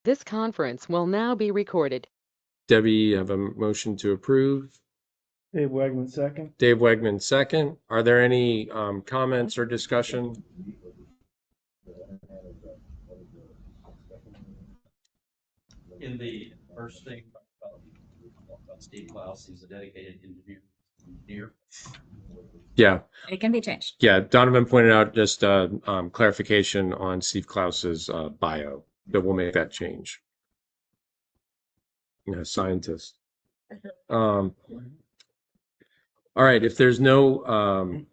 This conference will now be recorded. Debbie, you have a motion to approve. Dave Wegman, second. Dave Wegman, second. Are there any comments or discussion? In the first thing about Steve Klaus, he's a dedicated engineer. Yeah. It can be changed. Yeah, Donovan pointed out just clarification on Steve Klaus's bio, that we'll make that change. Yeah, scientist. All right, if there's no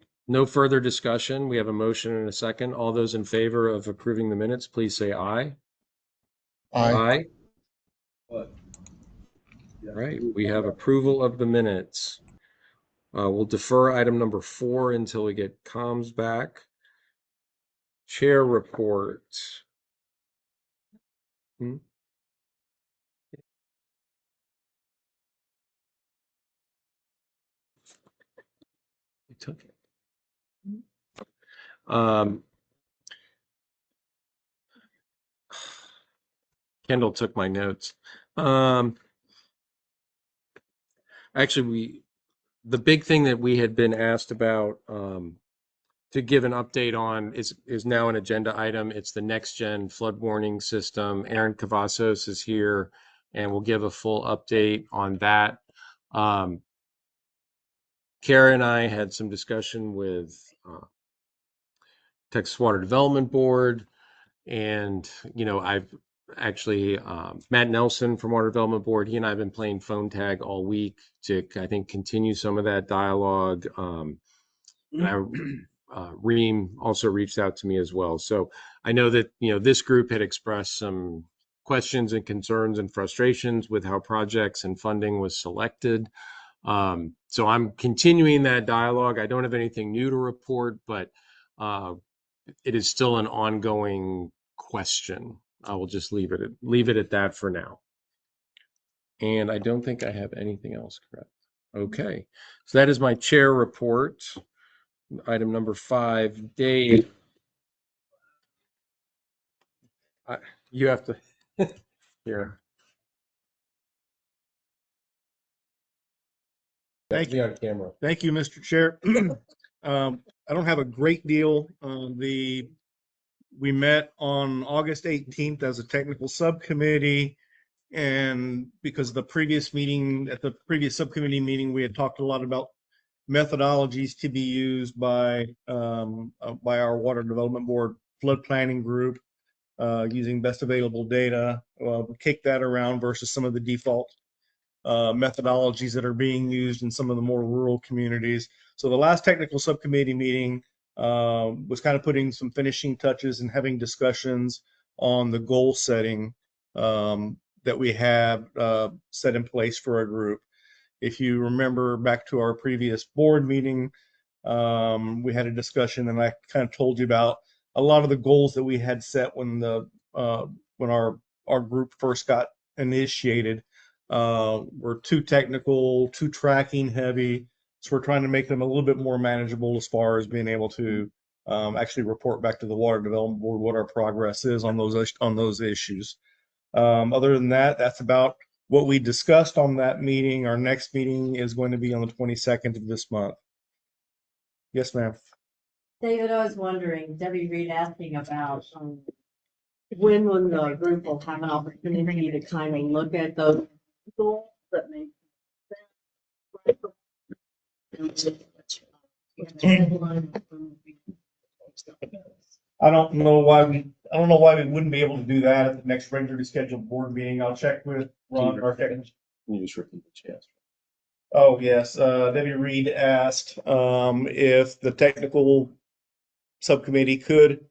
further discussion, we have a motion and a second. All those in favor of approving the minutes, please say aye. Aye. All right, we have approval of the minutes. We'll defer item number 4 until we get comms back. Chair report. You took it. Kendall took my notes. Actually, the big thing that we had been asked about to give an update on is now an agenda item. It's the next gen flood warning system. Aaron Cavazos is here and we'll give a full update on that. Kara and I had some discussion with Texas Water Development Board, and I've actually Matt Nelson from Water Development Board, he and I have been playing phone tag all week to, I think, continue some of that dialogue. Reem also reached out to me as well. So I know that, this group had expressed some questions and concerns and frustrations with how projects and funding was selected. So I'm continuing that dialogue. I don't have anything new to report, but it is still an ongoing question. I will just leave it at that for now. And I don't think I have anything else, correct? Okay, so that is my chair report. Item number 5, Dave. You have to here. Thank you. On camera. Thank you, Mr. Chair. I don't have a great deal. We met on August 18th as a technical subcommittee. And because at the previous subcommittee meeting, we had talked a lot about methodologies to be used by our Water Development Board flood planning group using best available data. Kick that around versus some of the default methodologies that are being used in some of the more rural communities. So the last technical subcommittee meeting was kind of putting some finishing touches and having discussions on the goal setting that we have set in place for our group. If you remember back to our previous board meeting, we had a discussion and I kind of told you about a lot of the goals that we had set when our group first got initiated. Were too technical, too tracking heavy. So we're trying to make them a little bit more manageable as far as being able to actually report back to the Water Development Board what our progress is on those issues. Other than that, that's about what we discussed on that meeting. Our next meeting is going to be on the 22nd of this month. Yes, ma'am. David, I was wondering, Debbie Reed asking about when the group will have an opportunity to kind of look at those goals that make sense. I don't know why we wouldn't be able to do that at the next regularly scheduled board meeting. I'll check with Ron, our technician. Can you just repeat the chance? Oh, yes. Debbie Reed asked if the technical subcommittee could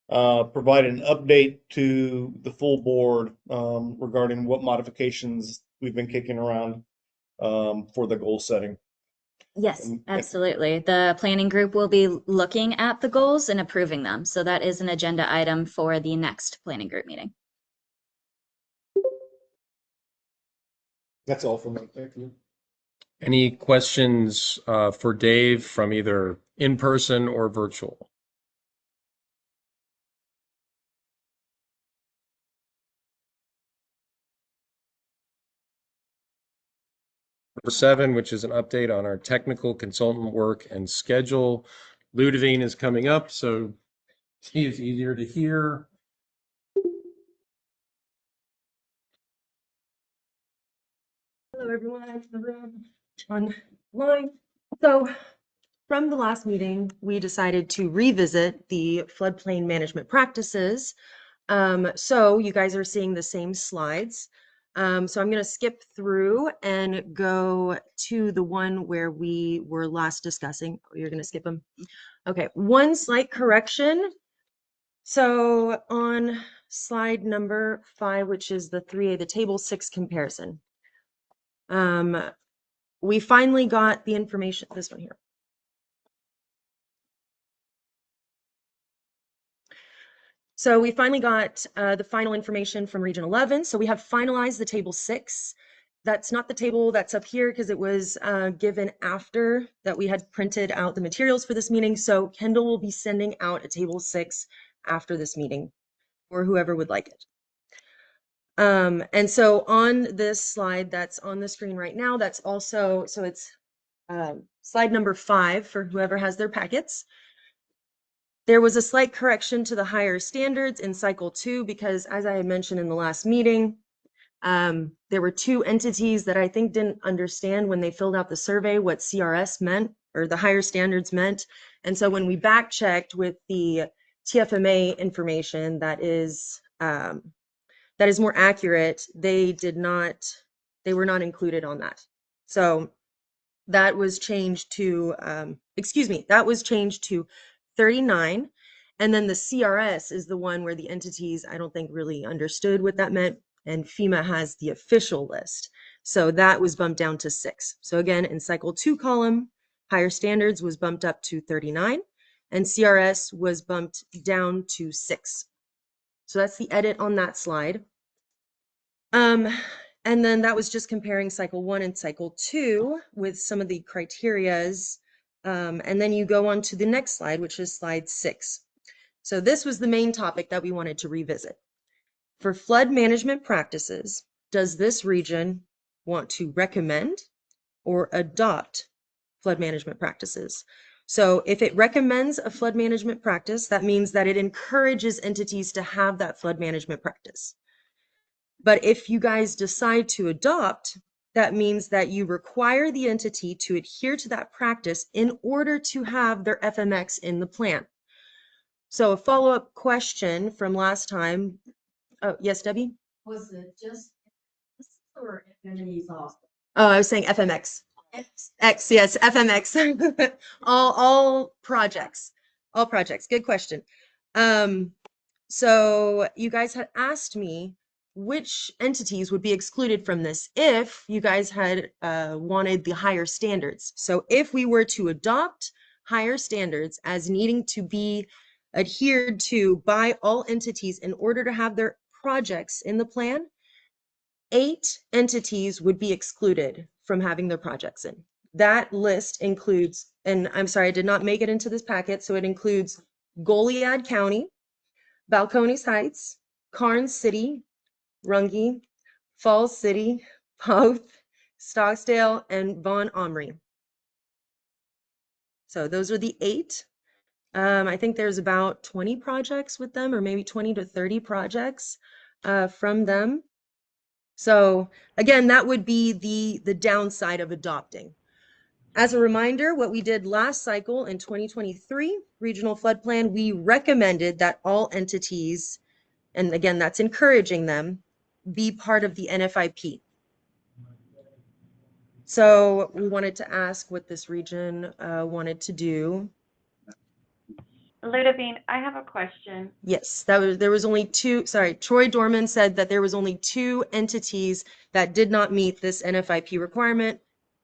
provide an update to the full board regarding what modifications we've been kicking around for the goal setting. Yes, absolutely. The planning group will be looking at the goals and approving them. So that is an agenda item for the next planning group meeting. That's all for me. Thank you. Any questions for Dave from either in person or virtual? 7, which is an update on our technical consultant work and schedule. Ludovine is coming up, so he is easier to hear. Hello, everyone in the room online. So from the last meeting, we decided to revisit the floodplain management practices. So you guys are seeing the same slides. So I'm going to skip through and go to the one where we were last discussing. Oh, you're going to skip them. Okay, one slight correction. So on slide number 5, which is the 3A, the table 6 comparison. We finally got the information, this one here. So we finally got the final information from Region 11. So we have finalized the table 6. That's not the table that's up here because it was given after that we had printed out the materials for this meeting. So Kendall will be sending out a table 6 after this meeting, or whoever would like it. And so on this slide that's on the screen right now, that's also, so it's slide number 5 for whoever has their packets. There was a slight correction to the higher standards in cycle 2 because, as I had mentioned in the last meeting, there were 2 entities that I think didn't understand when they filled out the survey what CRS meant or the higher standards meant. And so when we back checked with the TFMA information that is more accurate, they were not included on that. So that was changed to, that was changed to 39. And then the CRS is the one where the entities, I don't think really understood what that meant. And FEMA has the official list. So that was bumped down to 6. So again, in cycle 2 column, higher standards was bumped up to 39 and CRS was bumped down to 6. So that's the edit on that slide. And then that was just comparing cycle 1 and cycle 2 with some of the criterias. And then you go on to the next slide, which is slide 6. So this was the main topic that we wanted to revisit. For flood management practices, does this region want to recommend or adopt flood management practices? So if it recommends a flood management practice, that means that it encourages entities to have that flood management practice. But if you guys decide to adopt, that means that you require the entity to adhere to that practice in order to have their FMX in the plan. So a follow-up question from last time. Oh, yes, Debbie? Was it just or amenities also? Oh, I was saying FMX. X, yes, FMX. all projects. All projects. Good question. So you guys had asked me which entities would be excluded from this if you guys had wanted the higher standards. So if we were to adopt higher standards as needing to be adhered to by all entities in order to have their projects in the plan, 8 entities would be excluded from having their projects in. That list includes, and I'm sorry, I did not make it into this packet, so it includes Goliad County, Balcones Heights, Karnes City, Runge, Falls City, Poth, Stocksdale, and Von Omri. So those are the 8. I think there's about 20 projects with them, or maybe 20 to 30 projects from them. So again, that would be the downside of adopting. As a reminder, what we did last cycle in 2023 regional flood plan, we recommended that all entities, and again, that's encouraging them, be part of the NFIP. So we wanted to ask what this region wanted to do. Ludovine, I have a question. Yes, there was only 2, sorry, Troy Dorman said that there was only 2 entities that did not meet this NFIP requirement,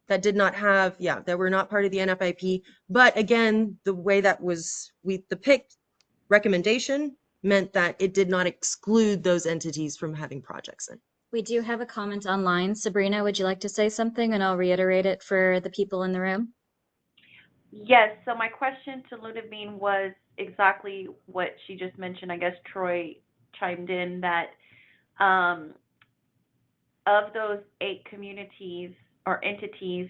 that did not have, that were not part of the NFIP. But again, the way that was, the picked recommendation meant that it did not exclude those entities from having projects in. We do have a comment online. Sabrina, would you like to say something? And I'll reiterate it for the people in the room. Yes, so my question to Ludovine was exactly what she just mentioned. I guess Troy chimed in that of those 8 communities or entities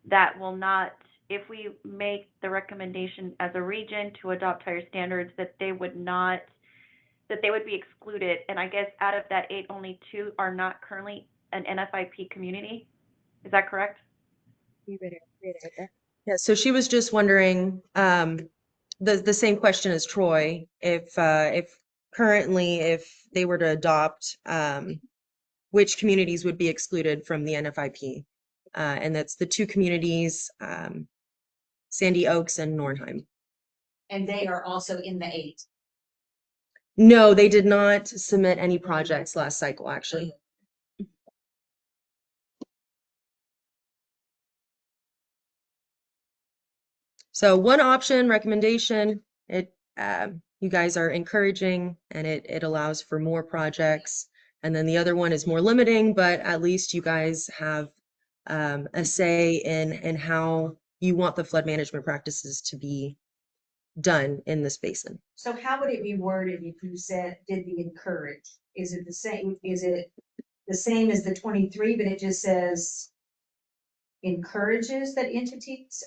that will not, if we make the recommendation as a region to adopt higher standards, that they would not, that they would be excluded. And I guess out of that 8, only 2 are not currently an NFIP community. Is that correct? Yeah, so she was just wondering, the same question as Troy, if currently, if they were to adopt, which communities would be excluded from the NFIP? And that's the 2 communities, Sandy Oaks and Nornheim. And they are also in the 8. No, they did not submit any projects last cycle, actually. So one option recommendation, it you guys are encouraging and it allows for more projects. And then the other one is more limiting, but at least you guys have a say in how you want the flood management practices to be done in this basin. So how would it be worded if you said, did the encourage? Is it the same, as the 23, but it just says encourages that entities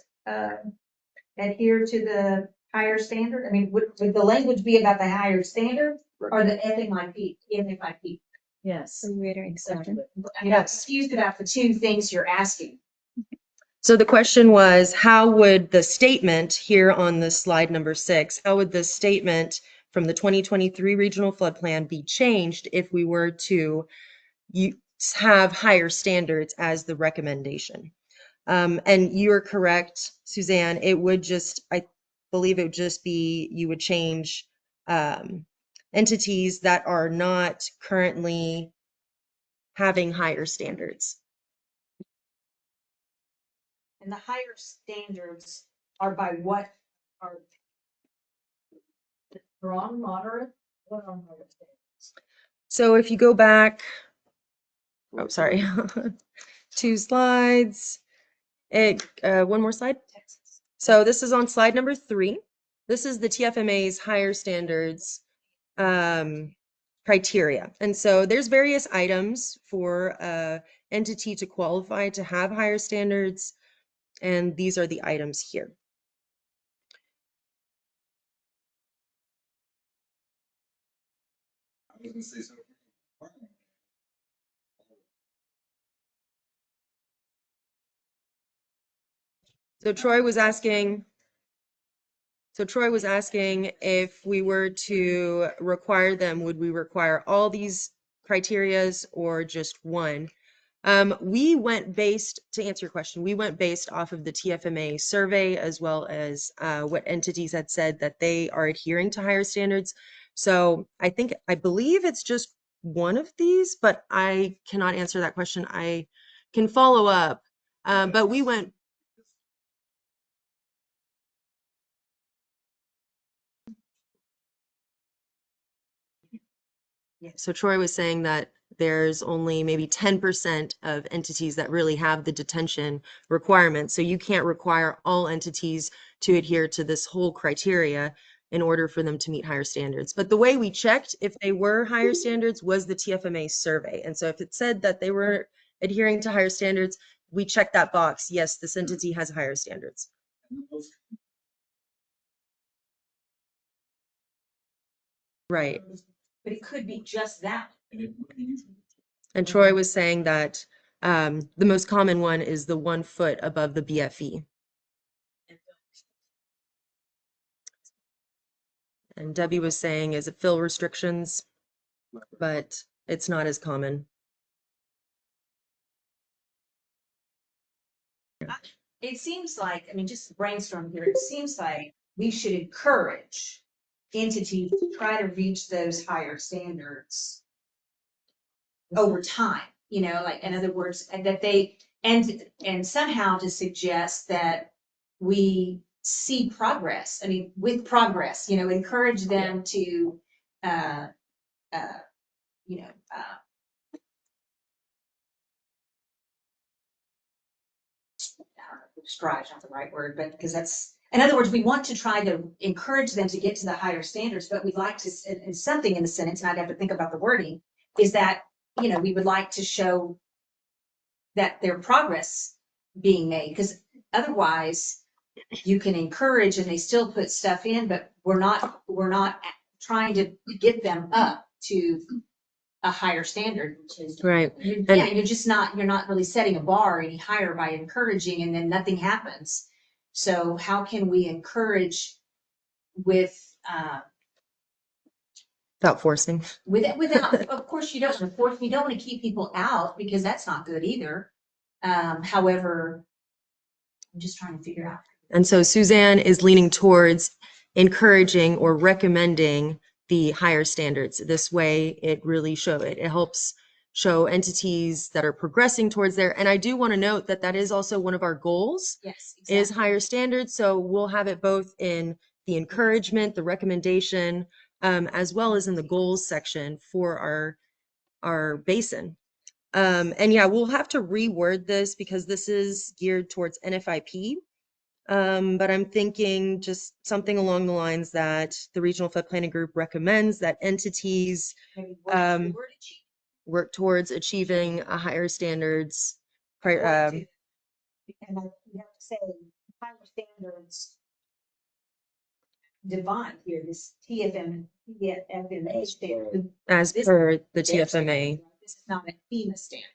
adhere to the higher standard? I mean, would the language be about the higher standard or the NFIP? Yes. I'm confused about the 2 things you're asking. So the question was, how would the statement here on this slide number 6, how would the statement from the 2023 regional flood plan be changed if we were to have higher standards as the recommendation? And you're correct, Suzanne, it would just, I believe it would just be, you would change entities that are not currently having higher standards. And the higher standards are by what? Are strong, moderate? What are higher standards? So if you go back, oh, sorry, 2 slides, one more slide. So this is on slide number 3. This is the TFMA's higher standards criteria. And so there's various items for entity to qualify to have higher standards. And these are the items here. So Troy was asking if we were to require them, would we require all these criterias or just one? We went based, to answer your question, we went based off of the TFMA survey as well as what entities had said that they are adhering to higher standards. So I believe it's just one of these, but I cannot answer that question. I can follow up, but we went. So Troy was saying that there's only maybe 10% of entities that really have the detention requirement. So you can't require all entities to adhere to this whole criteria in order for them to meet higher standards. But the way we checked if they were higher standards was the TFMA survey. And so if it said that they were adhering to higher standards, we checked that box. Yes, this entity has higher standards. Right. But it could be just that. And Troy was saying that the most common one is the 1 foot above the BFE. And Debbie was saying, is it fill restrictions? But it's not as common. It seems like, I mean, just brainstorm here, it seems like we should encourage entities to try to reach those higher standards over time, like, in other words, and that they, and somehow to suggest that we see progress. I mean, with progress, encourage them to, strive, not the right word, but because that's, in other words, we want to try to encourage them to get to the higher standards, but we'd like to, and something in the sentence, and I'd have to think about the wording, is that, we would like to show that their progress being made, because otherwise you can encourage and they still put stuff in, but we're not trying to get them up to a higher standard. Right. Yeah, you're not really setting a bar any higher by encouraging, and then nothing happens. So how can we encourage without forcing. without, of course, you don't want to force, you don't want to keep people out because that's not good either. However, I'm just trying to figure out. And so Suzanne is leaning towards encouraging or recommending the higher standards. This way it really it helps show entities that are progressing towards there. And I do want to note that that is also one of our goals. Yes, Is higher standards. So we'll have it both in the encouragement, the recommendation, as well as in the goals section for our basin. And yeah, we'll have to reword this because this is geared towards NFIP. But I'm thinking just something along the lines that the Regional Flood Planning Group recommends that entities work towards achieving a higher standards. And you have to say higher standards defined here, this TFMA standard. As per the TFMA. This is not a FEMA standard.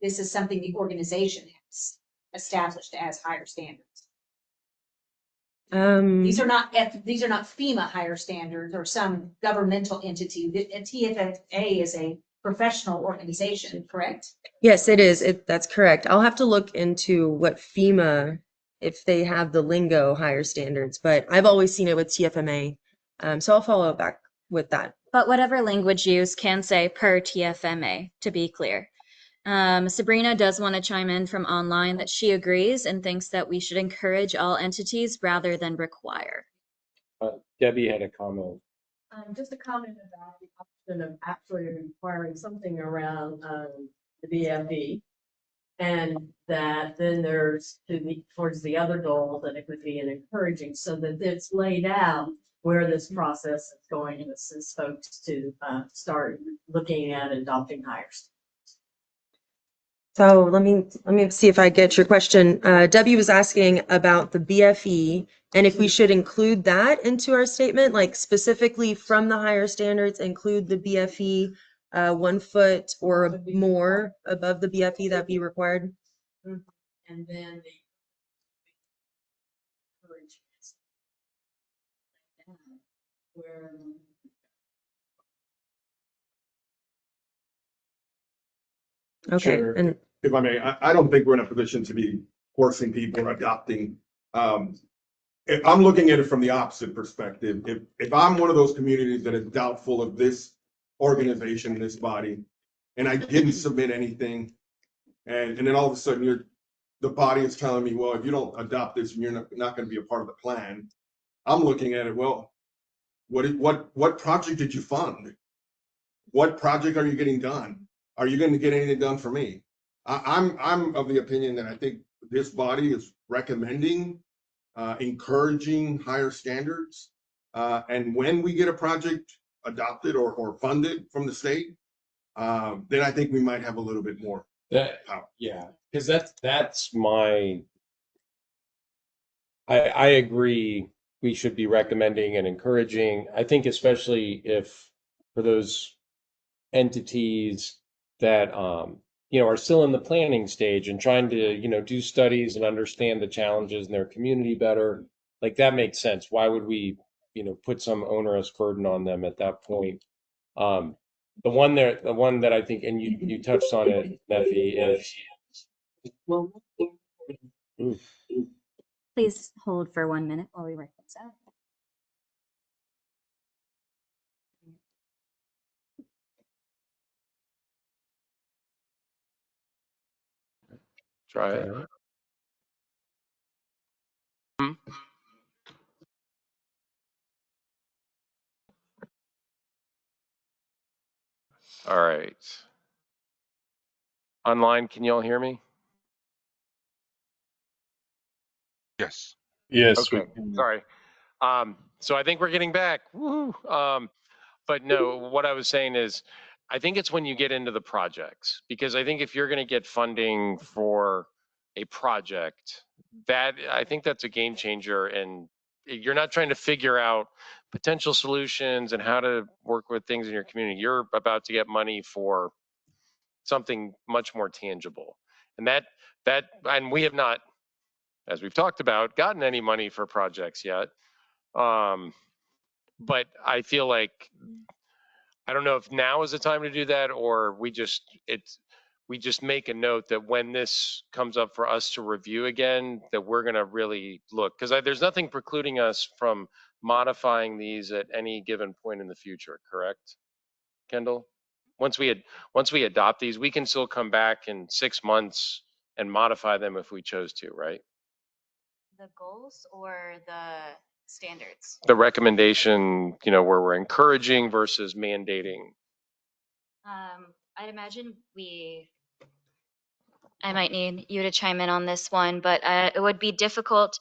This is something the organization has established as higher standards. These are not FEMA higher standards or some governmental entity. The TFMA is a professional organization, correct? Yes, it is. That's correct. I'll have to look into what FEMA, if they have the lingo higher standards, but I've always seen it with TFMA. So I'll follow back with that. But whatever language used can say per TFMA, to be clear. Sabrina does want to chime in from online that she agrees and thinks that we should encourage all entities rather than require. Debbie had a comment. Just a comment about the option of actually requiring something around the BFE, and that then there's towards the other goal that it would be an encouraging, so that it's laid out where this process is going and assists folks to start looking at adopting higher standards. So let me see if I get your question. Debbie was asking about the BFE and if we should include that into our statement, like specifically from the higher standards, include the BFE 1 foot or more above the BFE that be required. And then the encouragements where Okay. Sure. And If I may, I don't think we're in a position to be forcing people or adopting. If I'm looking at it from the opposite perspective. If I'm one of those communities that is doubtful of this organization, this body, and I didn't submit anything, and then all of a sudden the body is telling me, well, if you don't adopt this, you're not going to be a part of the plan. I'm looking at it, well, what project did you fund? What project are you getting done? Are you going to get anything done for me? I'm of the opinion that I think this body is recommending, encouraging higher standards. And when we get a project adopted or funded from the state, then I think we might have a little bit more power. Yeah, because that's my. I agree. We should be recommending and encouraging. I think especially if for those entities that are still in the planning stage and trying to do studies and understand the challenges in their community better, like that makes sense. Why would we put some onerous burden on them at that point? The one that I think, and you touched on it, Neffy, is Please hold for 1 minute while we write this out. Try it. All right. Online, can you all hear me? Yes. yes. Okay, sorry. So I think we're getting back. Woo-hoo. But no, what I was saying is, I think it's when you get into the projects, because I think if you're going to get funding for a project, that I think that's a game changer, and you're not trying to figure out potential solutions and how to work with things in your community. You're about to get money for something much more tangible. And and we have not, as we've talked about, gotten any money for projects yet. But I feel like, I don't know if now is the time to do that, or we just make a note that when this comes up for us to review again, that we're going to really look, because there's nothing precluding us from modifying these at any given point in the future, correct, Kendall? Once we adopt these, we can still come back in 6 months and modify them if we chose to, right? The goals or the standards? The recommendation, where we're encouraging versus mandating. I'd imagine I might need you to chime in on this one, but it would be difficult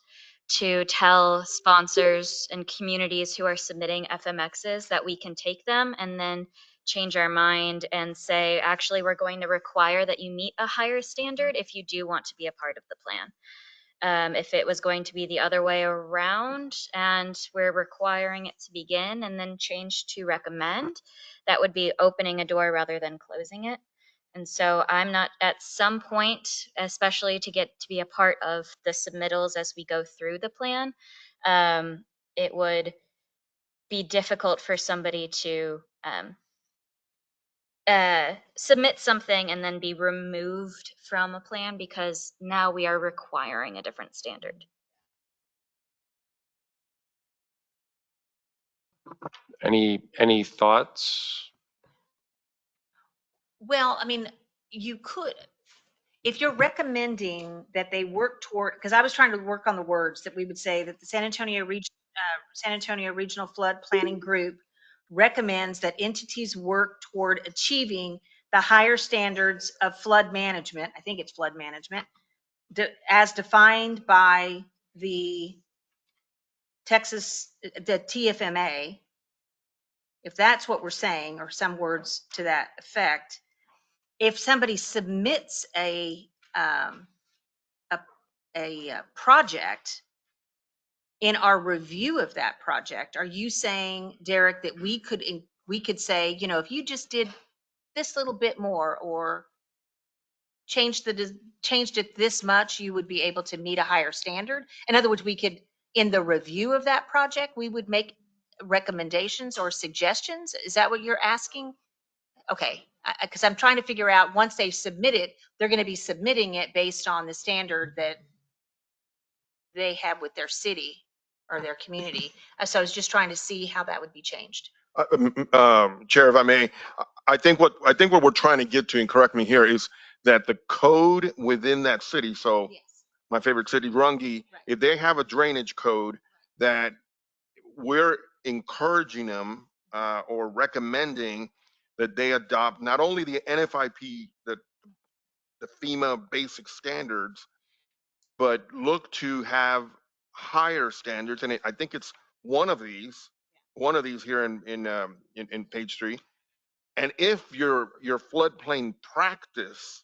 to tell sponsors and communities who are submitting FMXs that we can take them and then change our mind and say, actually, we're going to require that you meet a higher standard if you do want to be a part of the plan. If it was going to be the other way around and we're requiring it to begin and then change to recommend, that would be opening a door rather than closing it. And so I'm not, at some point, especially to get to be a part of the submittals as we go through the plan, it would be difficult for somebody to submit something and then be removed from a plan because now we are requiring a different standard. Any thoughts? Well, I mean, you could, if you're recommending that they work toward, because I was trying to work on the words that we would say that the San Antonio Regional Flood Planning Group recommends that entities work toward achieving the higher standards of flood management. I think it's flood management, as defined by the TFMA. If that's what we're saying, or some words to that effect, if somebody submits a project, in our review of that project, are you saying, Derek, that we could say, if you just did this little bit more or changed it this much, you would be able to meet a higher standard? In other words, we could, in the review of that project, we would make recommendations or suggestions. Is that what you're asking? Okay, because I'm trying to figure out, once they submit it, they're going to be submitting it based on the standard that they have with their city or their community. So I was just trying to see how that would be changed. Chair, if I may, I think what we're trying to get to, and correct me here, is that the code within that city. So Yes. my favorite city, Runge, Right. if they have a drainage code, that we're encouraging them or recommending that they adopt not only the NFIP, the FEMA basic standards, but look to have higher standards. And I think it's one of these here in page 3. And if your floodplain practice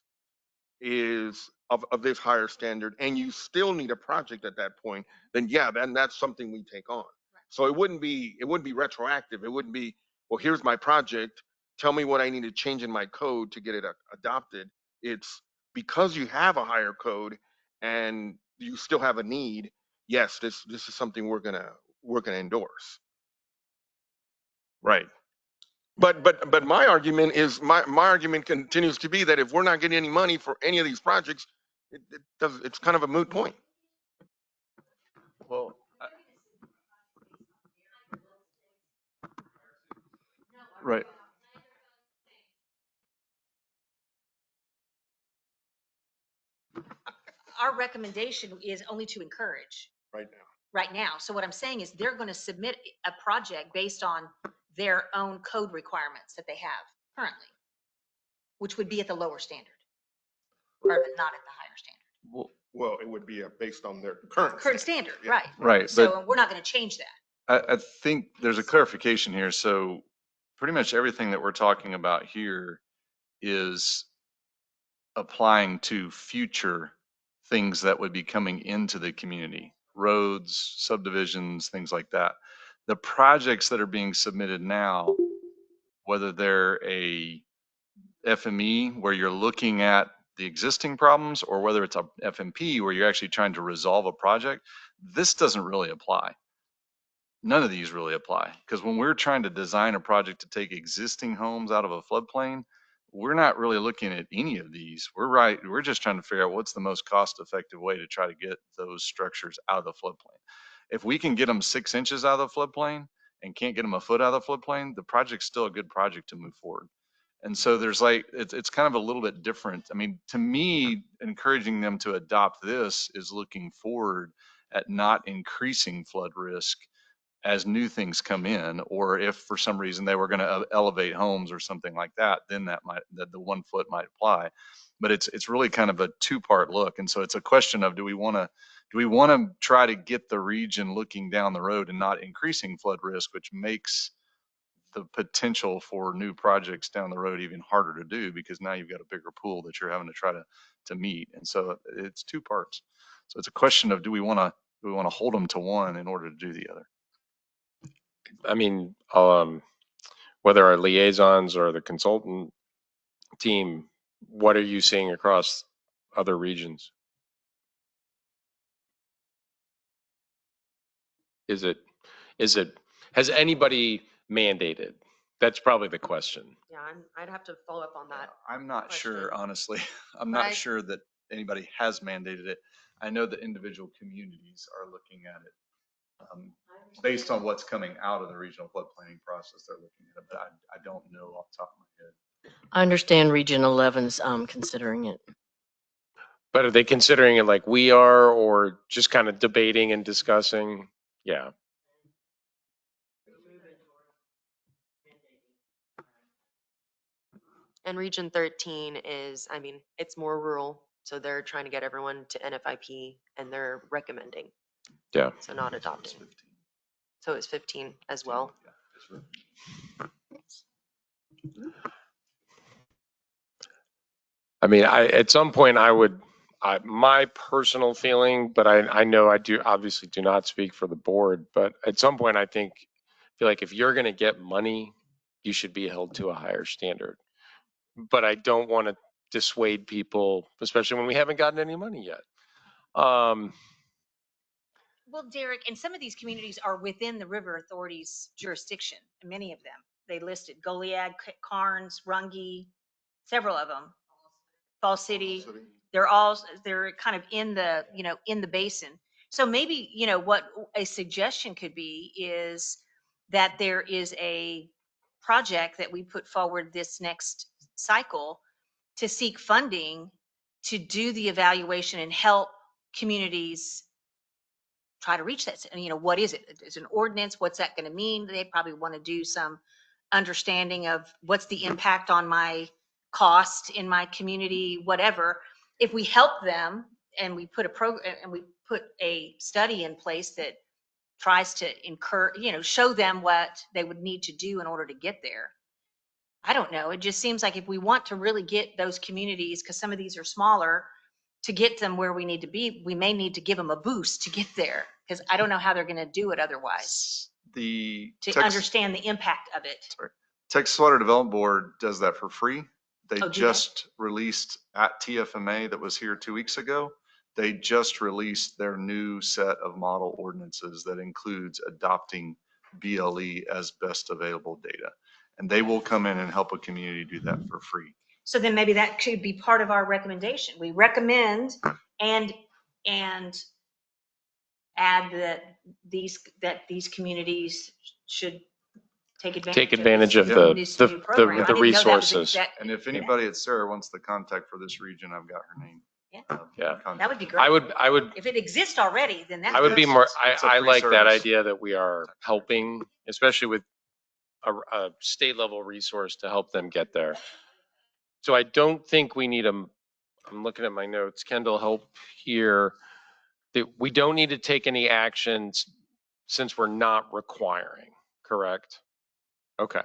is of this higher standard, and you still need a project at that point, then yeah, then that's something we take on. So it wouldn't be retroactive. It wouldn't be, well, here's my project, tell me what I need to change in my code to get it adopted. It's because you have a higher code and you still have a need. Yes, this is something we're gonna endorse. Right. But my argument is, my argument continues to be that if we're not getting any money for any of these projects, it's kind of a moot point. Well, Right. Our recommendation is only to encourage right now. So what I'm saying is, they're going to submit a project based on their own code requirements that they have currently, which would be at the lower standard, or not at the higher standard. Well, it would be based on their Current standard, Yeah. right? Right. So we're not going to change that. I think there's a clarification here. So pretty much everything that we're talking about here is applying to future things that would be coming into the community, roads, subdivisions, things like that. The projects that are being submitted now, whether they're a FME where you're looking at the existing problems or whether it's a FMP where you're actually trying to resolve a project, this doesn't really apply. None of these really apply because when we're trying to design a project to take existing homes out of a floodplain, we're not really looking at any of these. We're just trying to figure out what's the most cost effective way to try to get those structures out of the floodplain. If we can get them 6 inches out of the floodplain and can't get them a foot out of the floodplain, the project's still a good project to move forward. And so there's like, it's kind of a little bit different. I mean, to me, encouraging them to adopt this is looking forward at not increasing flood risk as new things come in, or if for some reason they were going to elevate homes or something like that, then that the 1 foot might apply. But it's really kind of a two-part look. And so it's a question of, do we want to try to get the region looking down the road and not increasing flood risk, which makes the potential for new projects down the road even harder to do because now you've got a bigger pool that you're having to try to meet. And so it's two parts. So it's a question of, do we want to hold them to one in order to do the other? I mean, whether our liaisons or the consultant team, what are you seeing across other regions? Has anybody mandated? That's probably the question. Yeah, I'd have to follow up on that. I'm not sure, question. honestly. I'm But not I- sure that anybody has mandated it. I know that individual communities are looking at it. Based on what's coming out of the regional flood planning process, they're looking at it, but I don't know off the top of my head. I understand Region 11's considering it. But are they considering it like we are, or just kind of debating and discussing? Yeah. And Region 13 is, I mean, it's more rural, so they're trying to get everyone to NFIP and they're recommending. Yeah. So not adopting. So it's 15 as well. I mean, at some point my personal feeling, but I know I obviously do not speak for the board, but at some point I feel like if you're going to get money, you should be held to a higher standard. But I don't want to dissuade people, especially when we haven't gotten any money yet. Well, Derek, and some of these communities are within the River Authority's jurisdiction, many of them. They listed Goliad, Carnes, Runge, several of them. Falls City, they're kind of in the, in the basin. So maybe, what a suggestion could be is that there is a project that we put forward this next cycle to seek funding to do the evaluation and help communities try to reach that. What is it? Is it an ordinance? What's that going to mean? They probably want to do some understanding of what's the impact on my cost in my community, whatever. If we help them and we put a study in place that tries to show them what they would need to do in order to get there. I don't know. It just seems like if we want to really get those communities, because some of these are smaller, to get them where we need to be, we may need to give them a boost to get there, because I don't know how they're going to do it otherwise. To understand the impact of it. Sorry. Texas Water Development Board does that for free. They Oh, do just released at TFMA that was here 2 weeks ago. They just released their new set of model ordinances that includes adopting BLE as best available data. And they will come in and help a community do that for free. So then maybe that could be part of our recommendation. We recommend and add that these communities should take advantage of the resources. And if anybody at SARA wants the contact for this region, I've got her name. Yeah. That would be great. I would. If it exists already, then that's. I would be more. I like that service. idea that we are helping, especially with a state level resource to help them get there. So I don't think we need I'm looking at my notes. Kendall, help here. That we don't need to take any actions since we're not requiring. Correct. Okay.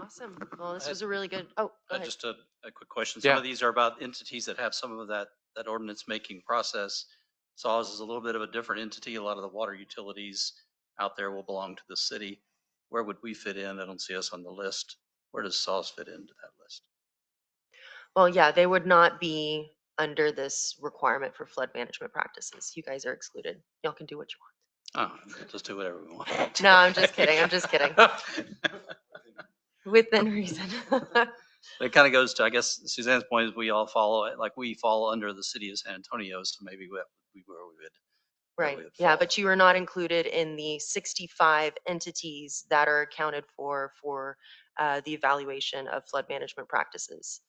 Awesome. Well, this was a really good, oh, go ahead. Just a quick question. Some Yeah. of these are about entities that have some of that ordinance making process. SAWS is a little bit of a different entity. A lot of the water utilities out there will belong to the city. Where would we fit in? I don't see us on the list. Where does SAWS fit into that list? Well, yeah, they would not be under this requirement for flood management practices. You guys are excluded. Y'all can do what you Oh, we'll just do whatever we want. want. No, I'm just kidding. I'm just kidding. Within reason. It kind of goes to, I guess, Suzanne's point is we all follow it, like we fall under the city of San Antonio, so maybe where we would. Right. we would Yeah, fall. but you are not included in the 65 entities that are accounted for the evaluation of flood management practices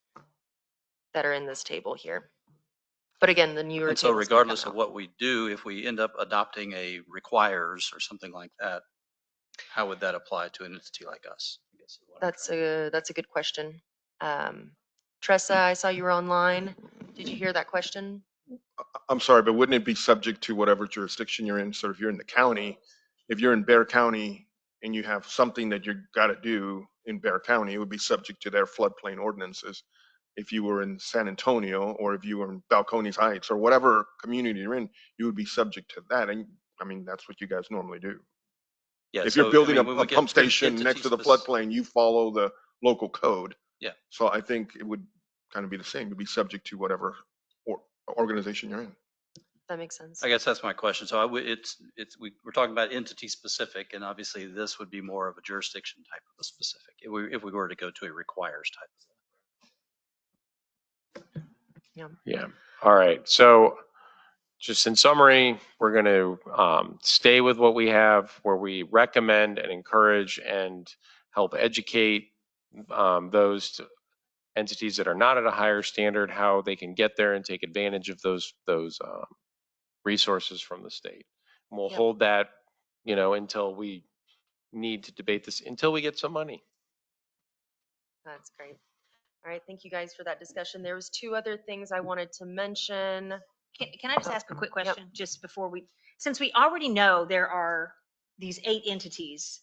that are in this table here. But again, the newer And so tables can come regardless of out. what we do, if we end up adopting a requires or something like that, how would that apply to an entity like us? I guess is what I'm trying That's a good question. Tressa, I saw you were online. Did you hear that question? I'm sorry, but wouldn't it be subject to whatever jurisdiction you're in? So if you're in the county, if you're in Bear County and you have something that you got to do in Bear County, it would be subject to their floodplain ordinances. If you were in San Antonio or if you were in Balcones Heights or whatever community you're in, you would be subject to that. And I mean, that's what you guys normally do. Yeah, If so, you're building I mean, when a we get pump station next to the entity-spec- floodplain, you follow the local code. Yeah. So I think it would kind of be the same. You'd be subject to whatever organization you're in. That makes sense. I guess that's my question. So we're talking about entity specific, and obviously this would be more of a jurisdiction type of a specific, if we were to go to a requires type. Yeah. All right. So just in summary, we're going to stay with what we have, where we recommend and encourage and help educate those entities that are not at a higher standard, how they can get there and take advantage of those resources from the state. And we'll Yep. hold that, until we need to debate this, until we get some money. That's great. All right, thank you guys for that discussion. There was 2 other things I wanted to mention. Can I just ask a quick question just before since we already know there are these 8 entities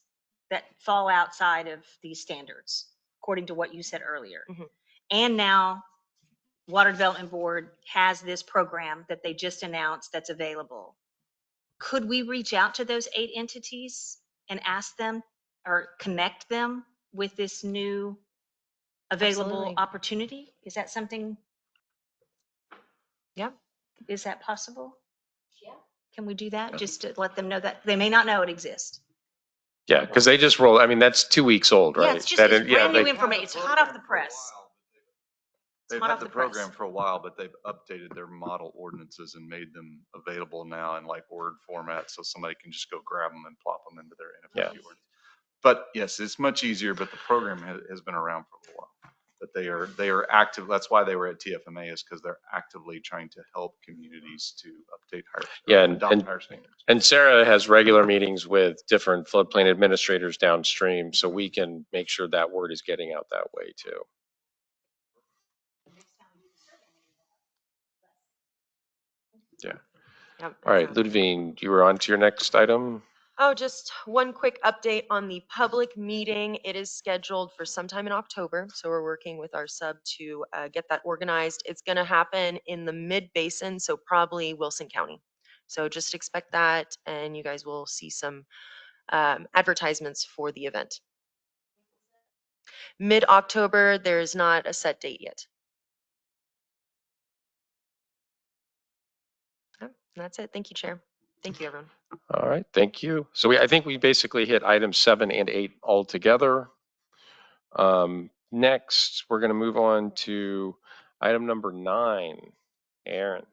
that fall outside of these standards, according to what you said earlier. Mhm. And now Water Development Board has this program that they just announced that's available. Could we reach out to those 8 entities and ask them or connect them with this new available Absolutely. opportunity? Is that something? Yeah. Is that possible? Yeah. Can we do that? Just to let them know that they may not know it exists. Yeah, because they just rolled. I mean, that's 2 weeks old, right? Yeah, it's just it's brand new they- information. It's hot off the press. They've hot had off the the press. program for a while, but they've updated their model ordinances and made them available now in like Word format, so somebody can just go grab them and plop them into their NFPG ordinance. But yes, it's much easier, but the program has been around for a while. But they are active. That's why they were at TFMA, is because they're actively trying to help communities to update adopt higher standards. And Sarah has regular meetings with different floodplain administrators downstream, so we can make sure that word is getting out that way too. Yeah. Yep, All right, exactly. Ludwig, you were on to your next item. Oh, just one quick update on the public meeting. It is scheduled for sometime in October, so we're working with our sub to get that organized. It's going to happen in the mid-basin, so probably Wilson County. So just expect that, and you guys will see some advertisements for the event. Mid-October, there is not a set date yet. Oh, and that's it. Thank you, Chair. Thank you, everyone. All right, thank you. So I think we basically hit items 7 and 8 all together. Next, we're going to move on to item number 9. Aaron.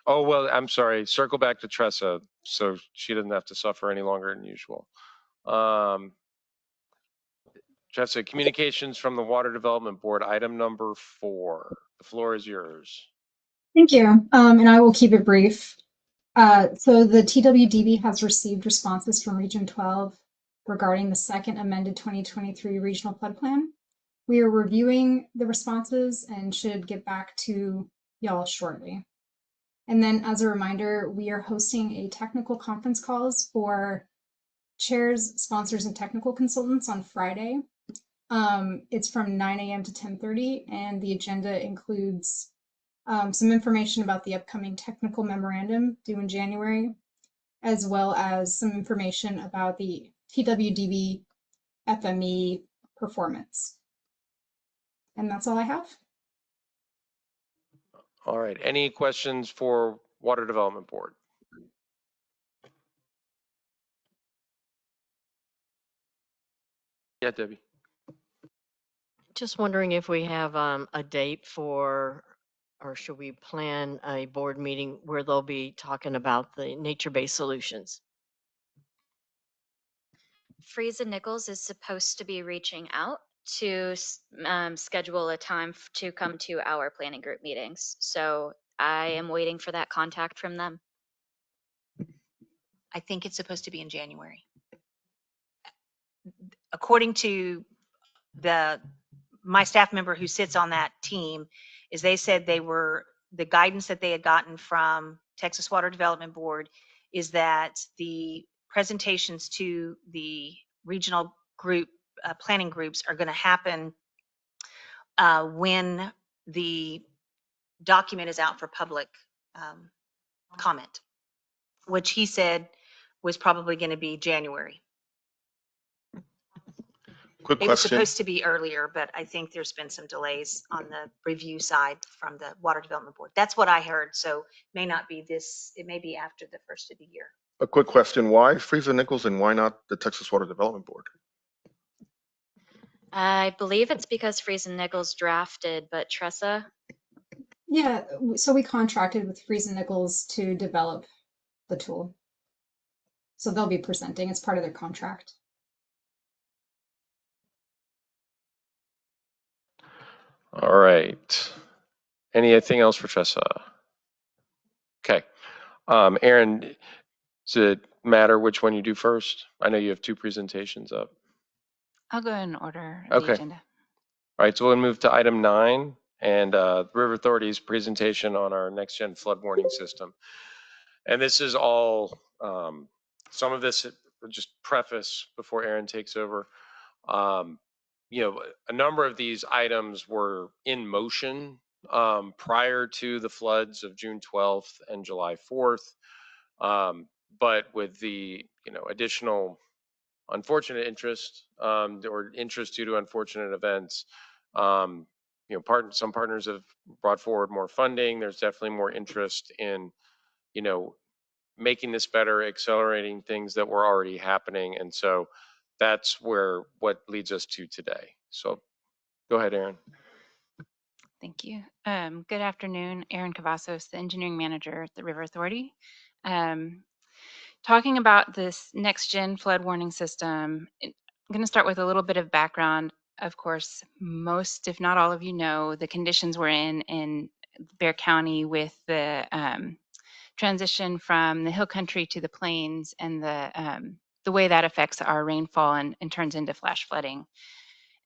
Oh, well, I'm sorry. Circle back to Tressa so she doesn't have to suffer any longer than usual. Tressa, communications from the Water Development Board, item number 4. The floor is yours. Thank you. And I will keep it brief. So the TWDB has received responses from Region 12 regarding the second amended 2023 regional flood plan. We are reviewing the responses and should get back to y'all shortly. And then as a reminder, we are hosting a technical conference calls for chairs, sponsors, and technical consultants on Friday. It's from 9 a.m. to 10:30, and the agenda includes some information about the upcoming technical memorandum due in January, as well as some information about the TWDB FME performance. And that's all I have. All right. Any questions for Water Development Board? Yeah, Debbie. Just wondering if we have a date for, or should we plan a board meeting where they'll be talking about the nature-based solutions? Friesen Nichols is supposed to be reaching out to schedule a time to come to our planning group meetings. So I am waiting for that contact from them. I think it's supposed to be in January. According to my staff member who sits on that team, is they said the guidance that they had gotten from Texas Water Development Board is that the presentations to the regional group planning groups are going to happen when the document is out for public comment, which he said was probably going to be January. Quick It was question. supposed to be earlier, but I think there's been some delays on the review side from the Water Development Board. That's what I heard. So may not be this, it may be after the first of the year. A quick question. Why Friesen Nichols and why not the Texas Water Development Board? I believe it's because Friesen Nichols drafted, but Tressa. Yeah, so we contracted with Friesen Nichols to develop the tool. So they'll be presenting. It's part of their contract. All right. Anything else for Tressa? Okay. Aaron, does it matter which one you do first? I know you have two presentations up. I'll go in order of the Okay. agenda. All right, so we'll move to item 9 and the River Authority's presentation on our next-gen flood warning system. And this is all, some of this, just preface before Aaron takes over. You know, a number of these items were in motion prior to the floods of June 12th and July 4th. But with the, additional unfortunate interest or interest due to unfortunate events, some partners have brought forward more funding. There's definitely more interest in, making this better, accelerating things that were already happening. And so that's what leads us to today. So go ahead, Aaron. Thank you. Good afternoon, Aaron Cavazos, the engineering manager at the River Authority. Talking about this next-gen flood warning system, I'm going to start with a little bit of background. Of course, most, if not all of you know, the conditions we're in Bexar County with the transition from the hill country to the plains and the way that affects our rainfall and turns into flash flooding.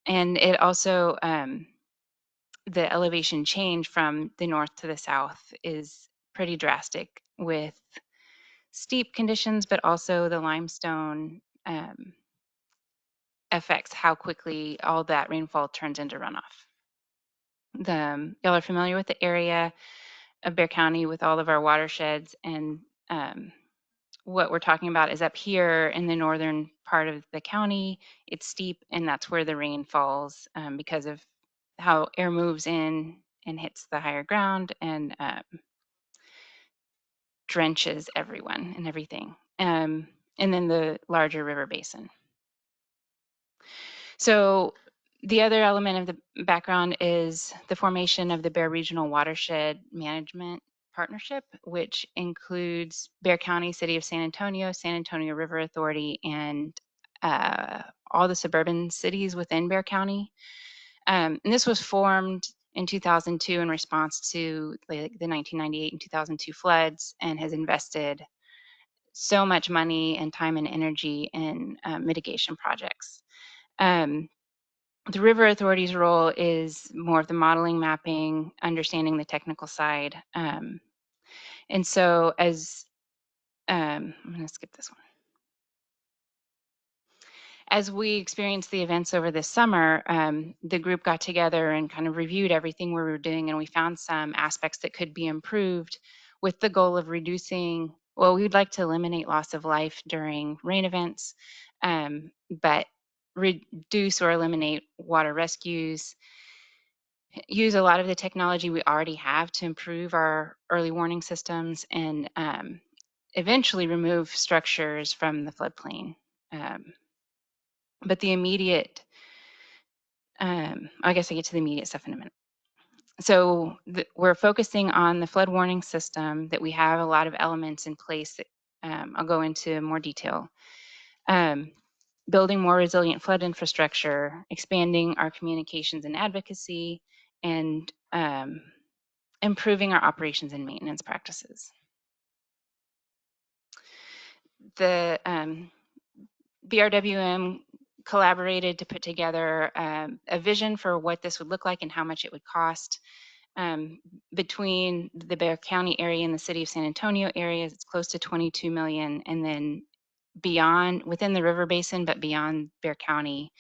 And it also, the elevation change from the north to the south is pretty drastic with steep conditions, but also the limestone affects how quickly all that rainfall turns into runoff. Y'all are familiar with the area of Bexar County with all of our watersheds, and what we're talking about is up here in the northern part of the county. It's steep, and that's where the rain falls because of how air moves in and hits the higher ground and drenches everyone and everything. And then the larger river basin. So the other element of the background is the formation of the Bexar Regional Watershed Management Partnership, which includes Bexar County, City of San Antonio River Authority, and all the suburban cities within Bexar County. And this was formed in 2002 in response to the 1998 and 2002 floods, and has invested so much money and time and energy in mitigation projects. The River Authority's role is more of the modeling, mapping, understanding the technical side. And so as, I'm going to skip this one. as we experienced the events over this summer, the group got together and kind of reviewed everything we were doing, and we found some aspects that could be improved with the goal of reducing, well, we would like to eliminate loss of life during rain events, but reduce or eliminate water rescues, use a lot of the technology we already have to improve our early warning systems, and eventually remove structures from the floodplain. But the immediate, I guess I get to the immediate stuff in a minute. So we're focusing on the flood warning system, that we have a lot of elements in place that I'll go into more detail. Building more resilient flood infrastructure, expanding our communications and advocacy, and improving our operations and maintenance practices. The BRWM collaborated to put together a vision for what this would look like and how much it would cost. Between the Bexar County area and the city of San Antonio areas, it's close to 22 million. And then beyond, within the river basin, but beyond Bexar County,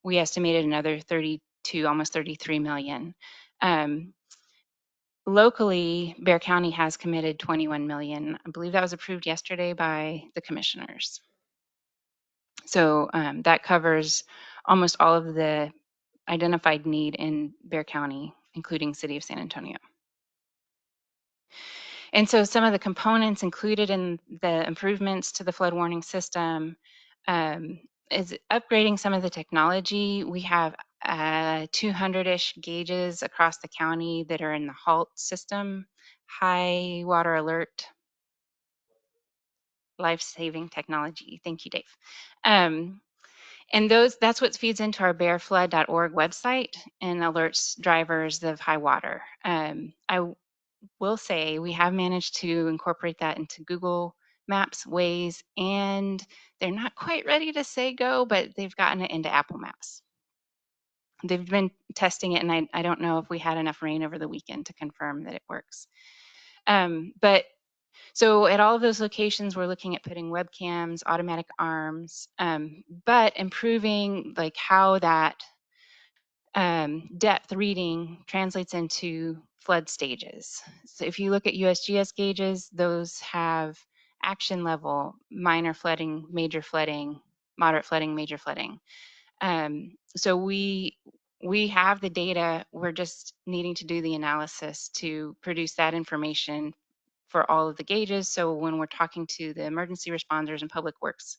we estimated another 32, almost 33 million. Locally, Bexar County has committed 21 million. I believe that was approved yesterday by the commissioners. So that covers almost all of the identified need in Bexar County, including City of San Antonio. And so some of the components included in the improvements to the flood warning system is upgrading some of the technology. We have 200-ish gauges across the county that are in the HALT system, high water alert, life-saving technology. Thank you, Dave. And that's what feeds into our bearflood.org website and alerts drivers of high water. I will say we have managed to incorporate that into Google Maps, Waze, and they're not quite ready to say go, but they've gotten it into Apple Maps. They've been testing it, and I don't know if we had enough rain over the weekend to confirm that it works. But so at all of those locations, we're looking at putting webcams, automatic arms, but improving like how that depth reading translates into flood stages. So if you look at USGS gauges, those have action level, minor flooding, major flooding, moderate flooding, major flooding. So we have the data, we're just needing to do the analysis to produce that information for all of the gauges. So when we're talking to the emergency responders and public works,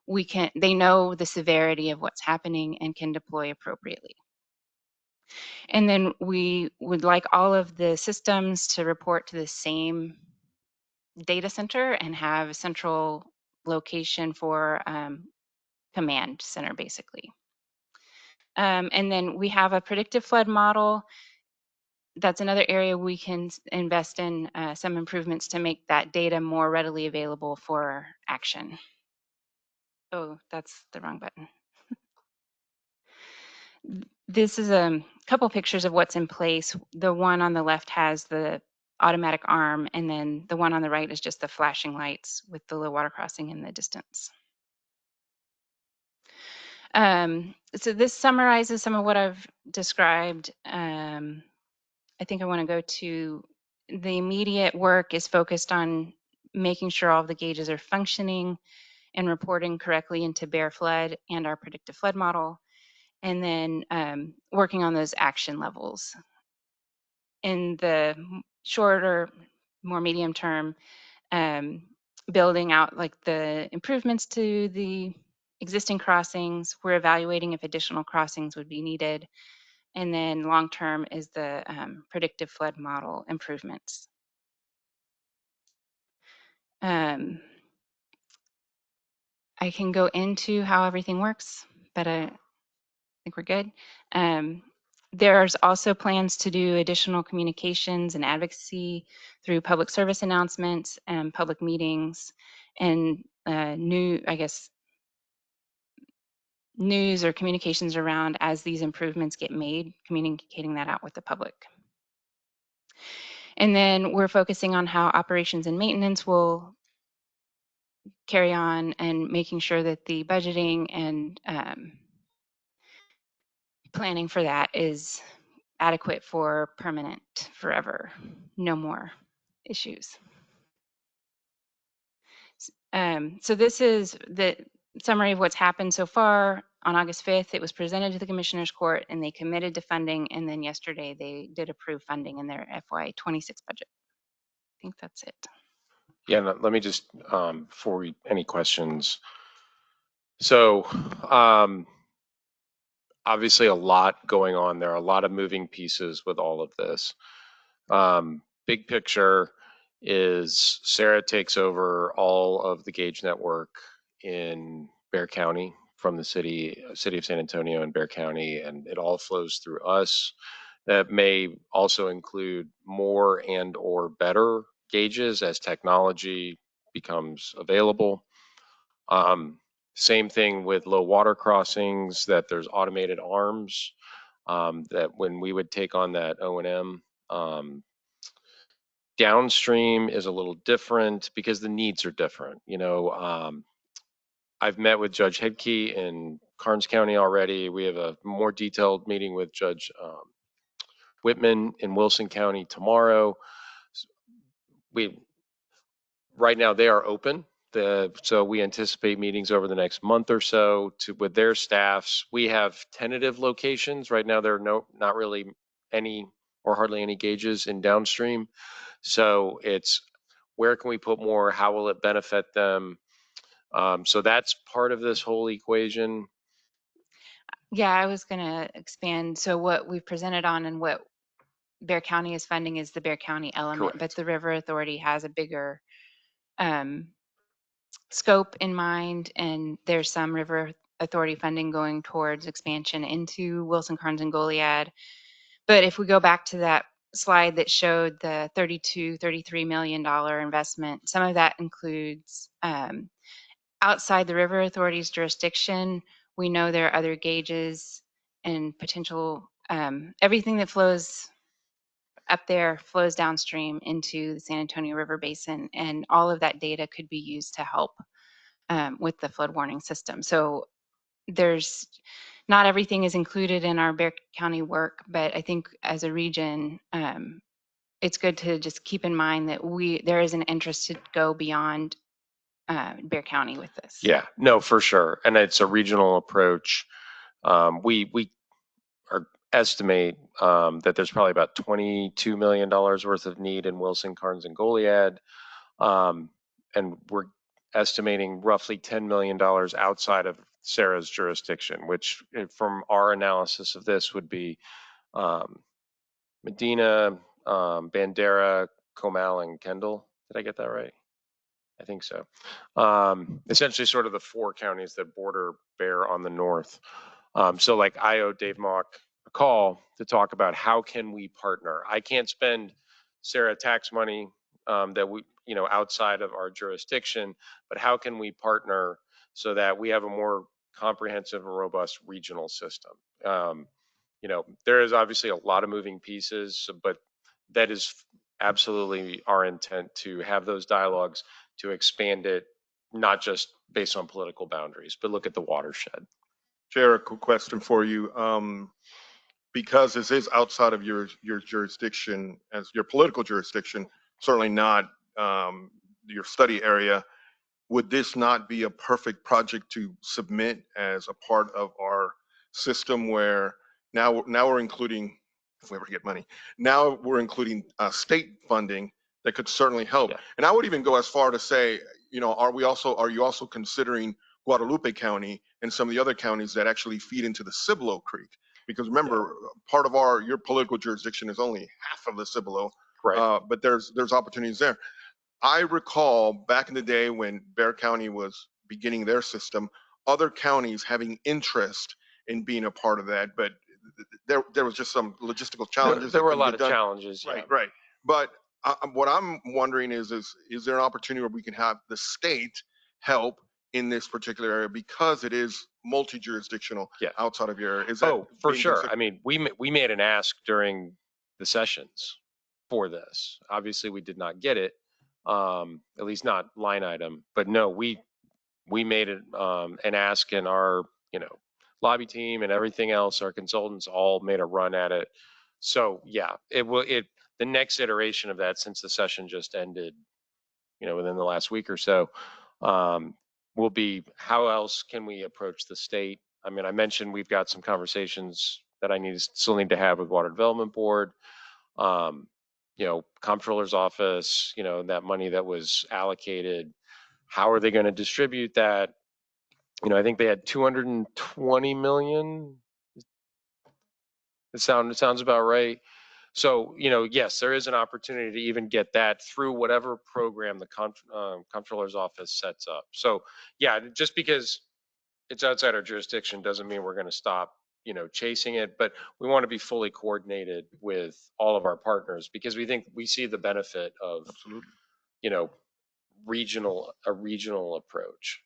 they know the severity of what's happening and can deploy appropriately. And then we would like all of the systems to report to the same data center and have a central location for command center, basically. And then we have a predictive flood model. That's another area we can invest in some improvements to make that data more readily available for action. Oh, that's the wrong button. This is a couple pictures of what's in place. The one on the left has the automatic arm, and then the one on the right is just the flashing lights with the low water crossing in the distance. So this summarizes some of what I've described. I think I want to go to the immediate work is focused on making sure all of the gauges are functioning and reporting correctly into Bear Flood and our predictive flood model, and then working on those action levels. In the shorter, more medium term, building out like the improvements to the existing crossings. We're evaluating if additional crossings would be needed. And then long term is the predictive flood model improvements. I can go into how everything works, but I think we're good. There's also plans to do additional communications and advocacy through public service announcements and public meetings and news or communications around as these improvements get made, communicating that out with the public. And then we're focusing on how operations and maintenance will carry on and making sure that the budgeting and planning for that is adequate for permanent, forever, no more issues. So this is the summary of what's happened so far. On August 5th, it was presented to the Commissioners Court and they committed to funding. And then yesterday they did approve funding in their FY26 budget. I think that's it. Yeah, let me just, before any questions. So, obviously a lot going on there, a lot of moving pieces with all of this. Big picture is Sarah takes over all of the gauge network in Bexar County from the city of San Antonio and Bexar County, and it all flows through us. That may also include more and or better gauges as technology becomes available. Same thing with low water crossings, that there's automated arms, that when we would take on that O&M, downstream is a little different because the needs are different. I've met with Judge Headkey in Karnes County already. We have a more detailed meeting with Judge Whitman in Wilson County tomorrow. Right now they are open. So we anticipate meetings over the next month or so with their staffs. We have tentative locations. Right now there are not really any or hardly any gauges in downstream. So it's where can we put more? How will it benefit them? So that's part of this whole equation. Yeah, I was going to expand. So what we've presented on and what Bexar County is funding is the Bexar County element, Correct. but the River Authority has a bigger scope in mind, and there's some River Authority funding going towards expansion into Wilson, Karnes, and Goliad. But if we go back to that slide that showed the $33 million investment, some of that includes outside the River Authority's jurisdiction. We know there are other gauges and potential, everything that flows up there flows downstream into the San Antonio River Basin, and all of that data could be used to help with the flood warning system. So there's not everything is included in our Bexar County work, but I think as a region, it's good to just keep in mind that there is an interest to go beyond Bexar County with this. Yeah, no, for sure. And it's a regional approach. We estimate that there's probably about $22 million worth of need in Wilson, Karnes, and Goliad. And we're estimating roughly $10 million outside of Sarah's jurisdiction, which from our analysis of this would be Medina, Bandera, Comal, and Kendall. Did I get that right? I think so. Essentially sort of the four counties that border Bexar on the north. So like I owe Dave Mock a call to talk about how can we partner. I can't spend Sarah tax money that we, outside of our jurisdiction, but how can we partner so that we have a more comprehensive and robust regional system? There is obviously a lot of moving pieces, but that is absolutely our intent to have those dialogues, to expand it, not just based on political boundaries, but look at the watershed. Chair, a quick question for you. Because this is outside of your jurisdiction, as your political jurisdiction, certainly not your study area, would this not be a perfect project to submit as a part of our system where now we're including, if we ever get money, now we're including state funding that could certainly help. Yeah. And I would even go as far to say, are you also considering Guadalupe County and some of the other counties that actually feed into the Cibolo Creek? Because remember, part of your political jurisdiction is only half of the Cibolo, Right. but there's opportunities there. I recall back in the day when Bexar County was beginning their system, other counties having interest in being a part of that, but there was just some logistical challenges. There were a lot of challenges. Right, Yeah. right. But what I'm wondering is there an opportunity where we can have the state help in this particular area because it is multi-jurisdictional outside of your area? Is that for being sure. considered? I mean, we made an ask during the sessions for this. Obviously, we did not get it, at least not line item. But no, we we made it an ask, and our lobby team and everything else, our consultants all made a run at it. So yeah, the next iteration of that, since the session just ended, within the last week or so, will be how else can we approach the state. I mean, I mentioned we've got some conversations that I still need to have with Water Development Board, Comptroller's Office, that money that was allocated. How are they going to distribute that? I think they had 220 million. It sounds about right. So, yes, there is an opportunity to even get that through whatever program the Comptroller's Office sets up. So, yeah, just because it's outside our jurisdiction doesn't mean we're going to stop, chasing it. But we want to be fully coordinated with all of our partners because we see the benefit of, Absolutely. a regional approach.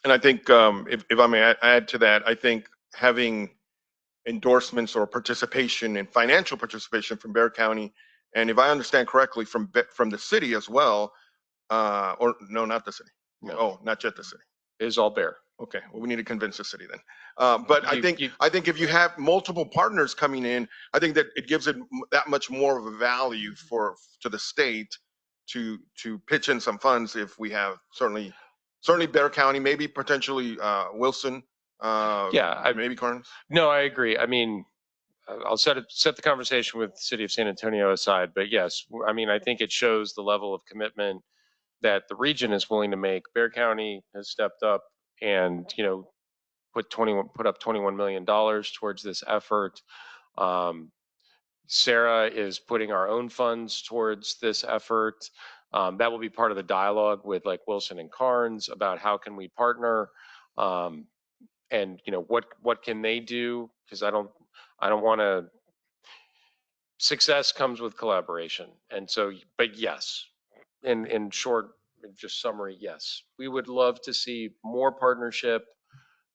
And I think if I may add to that, I think having endorsements or participation and financial participation from Bear County, and if I understand correctly, from the city as well, or no, not the city. No. Oh, not yet the city. It is all Bear. Okay, well, we need to convince the city then. But I think if you have multiple partners coming in, I think that it gives it that much more of a value to the state to pitch in some funds if we have certainly Bear County, maybe potentially Wilson. Maybe Carnes. No, I agree. I mean, I'll set the conversation with the city of San Antonio aside, but yes, I mean, I think it shows the level of commitment that the region is willing to make. Bear County has stepped up and put up $21 million towards this effort. Sarah is putting our own funds towards this effort. That will be part of the dialogue with like Wilson and Carnes about how can we partner, and what can they do, because I don't want to. Success comes with collaboration, and so, but yes, in short, just summary, yes, we would love to see more partnership.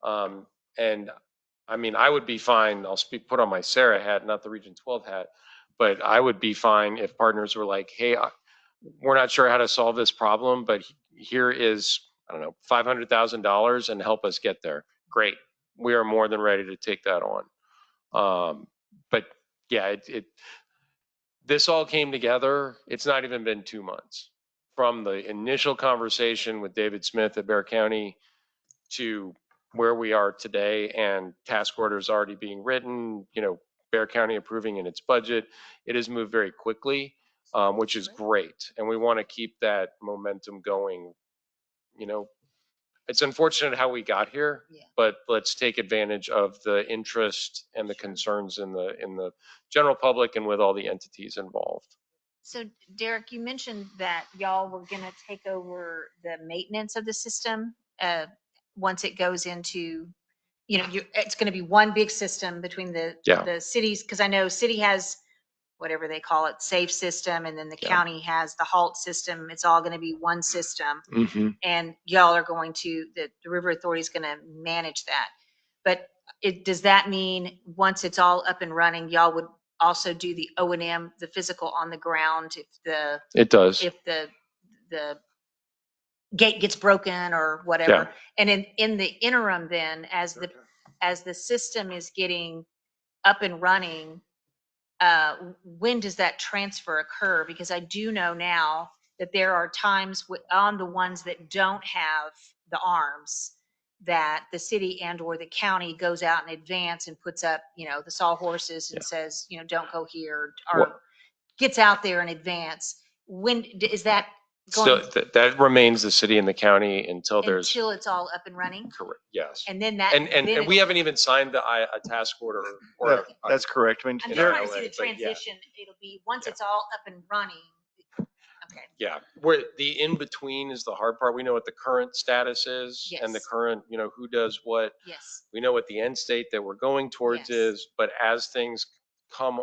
And I mean, I would be fine. I'll put on my Sarah hat, not the Region 12 hat, but I would be fine if partners were like, hey, we're not sure how to solve this problem, but here is, I don't know, $500,000 and help us get there. Great. We are more than ready to take that on. But yeah, this all came together. It's not even been 2 months from the initial conversation with David Smith at Bear County to where we are today, and task orders already being written, Bear County approving in its budget. It has moved very quickly, which is great. And we want to keep that momentum going. It's unfortunate how we got here, but let's take advantage of the interest and the concerns in the general public and with all the entities involved. So Derek, you mentioned that y'all were going to take over the maintenance of the system once it goes into, it's going to be one big system between the cities, because I know city has whatever they call it, safe system, and then the county has the halt system. It's all going to be one system. Mm-hmm. And y'all are going to, the river authority is going to manage that. But does that mean once it's all up and running, y'all would also do the O&M, the physical on the ground, It does. if the gate gets broken or whatever? And in the interim then, as the system is getting up and running, when does that transfer occur? Because I do know now that there are times on the ones that don't have the arms that the city and or the county goes out in advance and puts up, the sawhorses and says, don't go here, or gets out there in advance. When is that going? So that remains the city and the county until it's all up and running? Correct. Yes. And then that. And we haven't even signed a task order. That's correct. I mean, I'm just trying to see the transition. It'll be once it's all up and running. Okay. Yeah, where the in between is the hard part. We know what the current status is, and the current, who does what. Yes. We know what the end state that we're going towards is, but as things come,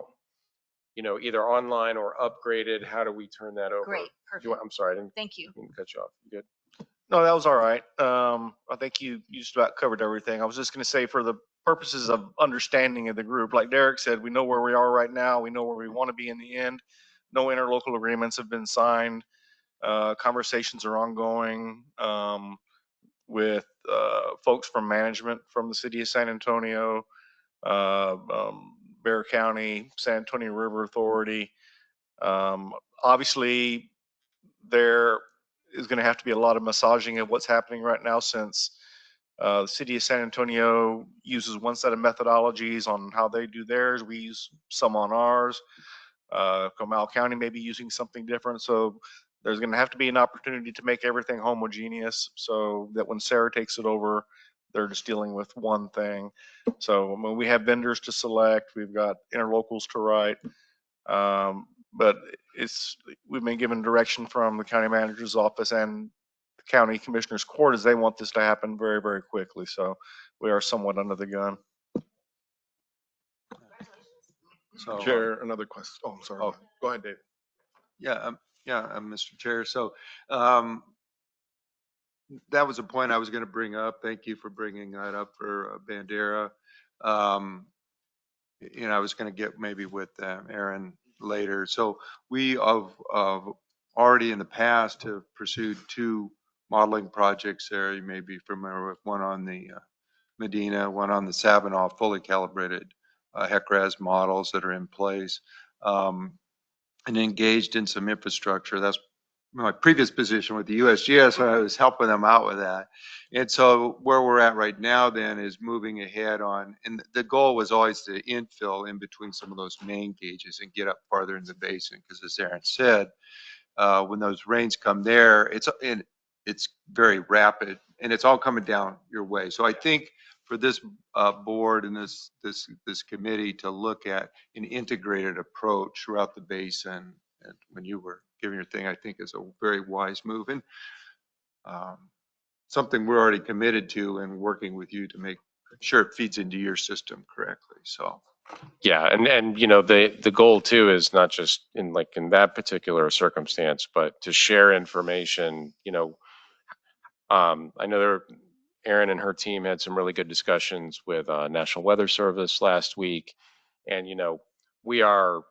either online or upgraded, how do we turn that over? Great. Perfect. I'm sorry, Thank you. I didn't cut you off. You good? No, that was all right. I think you just about covered everything. I was just going to say, for the purposes of understanding of the group, like Derek said, we know where we are right now. We know where we want to be in the end. No interlocal agreements have been signed. Conversations are ongoing. with folks from management from the city of San Antonio, Bexar County, San Antonio River Authority. Obviously, there is going to have to be a lot of massaging of what's happening right now, since the city of San Antonio uses one set of methodologies on how they do theirs. We use some on ours. Comal County may be using something different. So there's going to have to be an opportunity to make everything homogeneous so that when Sarah takes it over, they're just dealing with one thing. So when we have vendors to select, we've got interlocals to write. But we've been given direction from the county manager's office and the county commissioner's court as they want this to happen very, very quickly. So we are somewhat under the gun. So, Chair, another question. Oh, I'm sorry. Oh. Go ahead, Dave. yeah, Mr. Chair. So that was a point I was going to bring up. Thank you for bringing that up for Bandera. I was going to get maybe with Aaron later. So we have already in the past have pursued 2 modeling projects there. You may be familiar with one on the Medina, one on the Sabinal, fully calibrated HEC-RAS models that are in place, and engaged in some infrastructure. That's my previous position with the USGS, when I was helping them out with that. And so where we're at right now then is moving ahead on, and the goal was always to infill in between some of those main gauges and get up farther in the basin, because as Aaron said, when those rains come there, it's very rapid and it's all coming down your way. So I think for this board and this committee to look at an integrated approach throughout the basin, and when you were giving your thing, I think is a very wise move, and something we're already committed to and working with you to make sure it feeds into your system correctly. So. Yeah, and the goal too is not just in that particular circumstance, but to share information. I know Erin and her team had some really good discussions with National Weather Service last week, and we are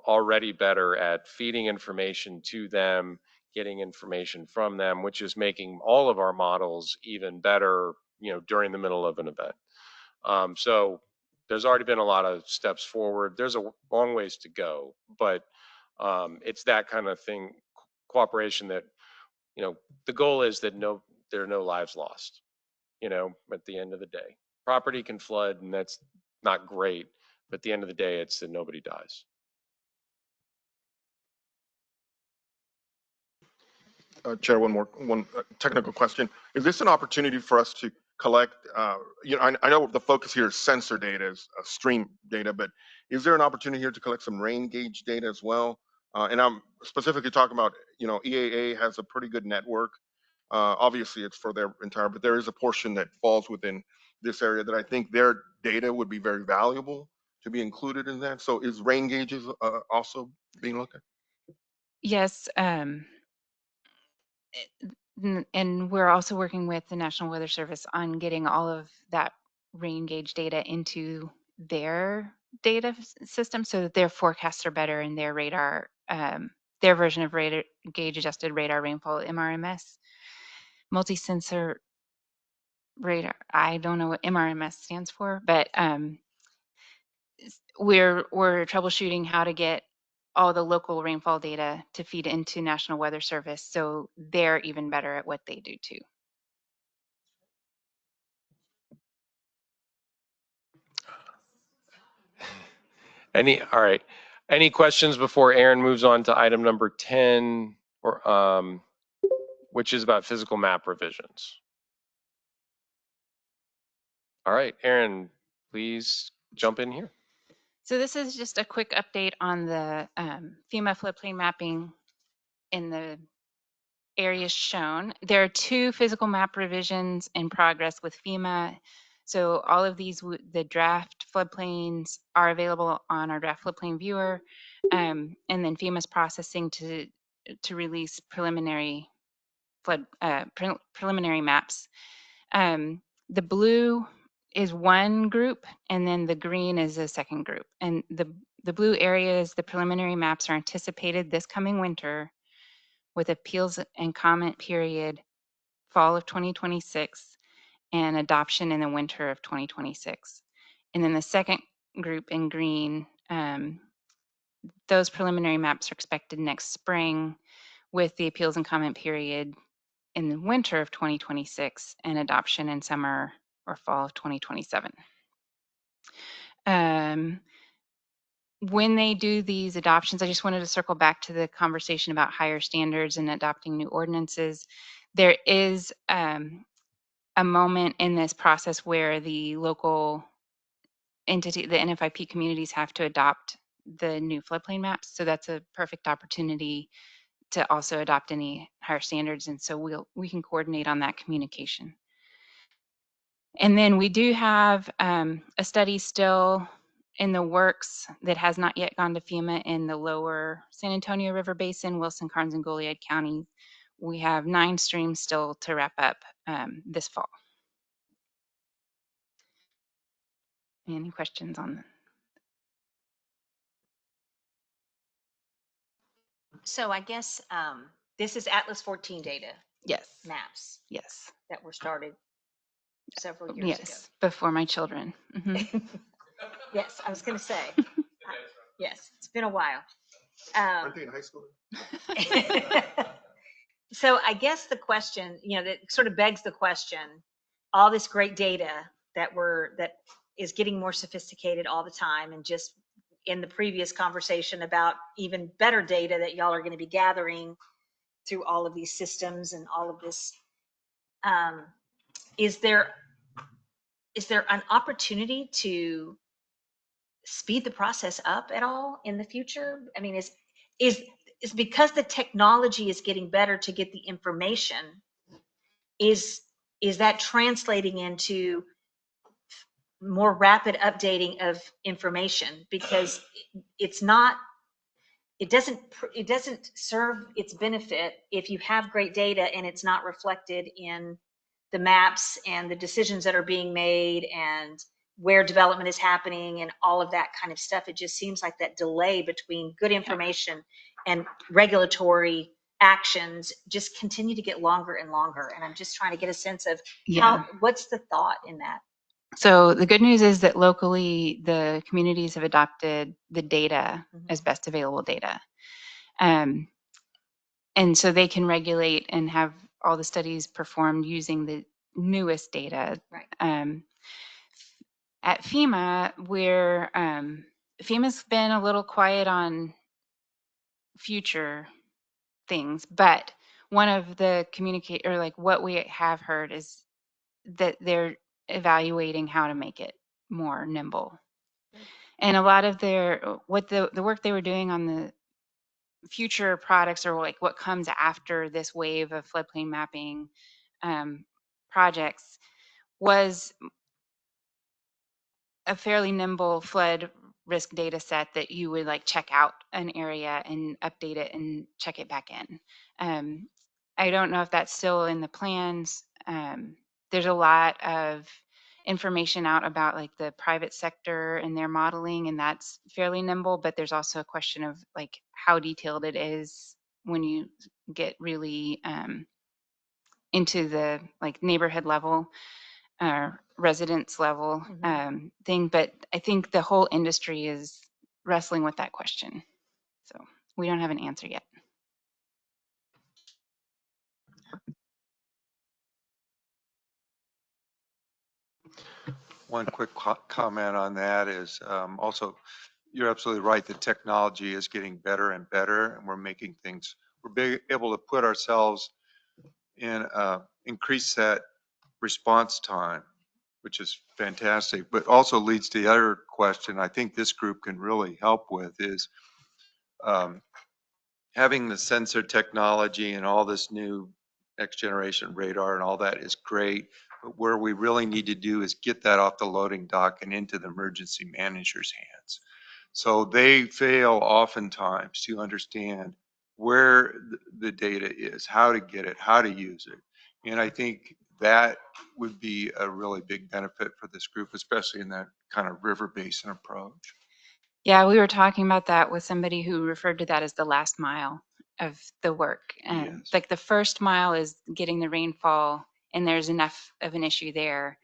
already better at feeding information to them, getting information from them, which is making all of our models even better during the middle of an event. So there's already been a lot of steps forward. There's a long ways to go, but it's that kind of thing, cooperation that, the goal is that there are no lives lost, at the end of the day. Property can flood and that's not great, but at the end of the day, it's that nobody dies. Chair, one technical question. Is this an opportunity for us to collect, I know the focus here is sensor data, is stream data, but is there an opportunity here to collect some rain gauge data as well? And I'm specifically talking about, EAA has a pretty good network. Obviously it's for their entire, but there is a portion that falls within this area that I think their data would be very valuable to be included in that. So is rain gauges also being looked at? Yes. And we're also working with the National Weather Service on getting all of that rain gauge data into their data system so that their forecasts are better and their radar, their version of radar gauge adjusted radar rainfall, MRMS, multi-sensor radar. I don't know what MRMS stands for, but we're troubleshooting how to get all the local rainfall data to feed into National Weather Service so they're even better at what they do too. All right. Any questions before Aaron moves on to item number 10, which is about physical map revisions? All right, Aaron, please jump in here. So this is just a quick update on the FEMA floodplain mapping in the areas shown. There are 2 physical map revisions in progress with FEMA. So all of these, the draft floodplains are available on our draft floodplain viewer, and then FEMA's processing to release preliminary preliminary maps. The blue is one group, and then the green is a second group. And the blue areas, the preliminary maps are anticipated this coming winter, with appeals and comment period fall of 2026 and adoption in the winter of 2026. And then the second group in green, those preliminary maps are expected next spring with the appeals and comment period in the winter of 2026 and adoption in summer or fall of 2027. When they do these adoptions, I just wanted to circle back to the conversation about higher standards and adopting new ordinances. There is a moment in this process where the local entity, the NFIP communities, have to adopt the new floodplain maps. So that's a perfect opportunity to also adopt any higher standards. And so we can coordinate on that communication. And then we do have a study still in the works that has not yet gone to FEMA in the lower San Antonio River Basin, Wilson, Karnes, and Goliad County. We have 9 streams still to wrap up this fall. Any questions on that? So I guess this is Atlas 14 data. Yes. Maps. Yes. That were started several years Yes, before my children. Mm-hmm. ago. Yes, I was going to say. Yes, it's been a while. Aren't they in high school? So I guess the question, that sort of begs the question, all this great data that is getting more sophisticated all the time, and just in the previous conversation about even better data that y'all are going to be gathering through all of these systems and all of this, is there an opportunity to speed the process up at all in the future? I mean, is because the technology is getting better to get the information, is that translating into more rapid updating of information? Because it doesn't serve its benefit if you have great data and it's not reflected in the maps and the decisions that are being made and where development is happening and all of that kind of stuff. It just seems like that delay between good information and regulatory actions just continue to get longer and longer. And I'm just trying to get a sense of what's the thought in that? So the good news is that locally the communities have adopted the data as best available data. And so they can regulate and have all the studies performed using the newest data. Right. At FEMA, where FEMA's been a little quiet on future things, but one of the what we have heard is that they're evaluating how to make it more nimble. And a lot of the work they were doing on the future products, or like what comes after this wave of floodplain mapping projects, was a fairly nimble flood risk data set that you would like check out an area and update it and check it back in. I don't know if that's still in the plans. There's a lot of information out about like the private sector and their modeling, and that's fairly nimble, but there's also a question of like how detailed it is when you get really into the like neighborhood level residence level thing. But I think the whole industry is wrestling with that question. So we don't have an answer yet. One quick comment on that is also, you're absolutely right. The technology is getting better and better, and we're able to put ourselves in increase that response time, which is fantastic, but also leads to the other question I think this group can really help with is having the sensor technology and all this new next generation radar and all that is great. But where we really need to do is get that off the loading dock and into the emergency manager's hands. So they fail oftentimes to understand where the data is, how to get it, how to use it. And I think that would be a really big benefit for this group, especially in that kind of river basin approach. Yeah, we were talking about that with somebody who referred to that as the last mile. of the work. Yes. Like the first mile is getting the rainfall, and there's enough of an issue there,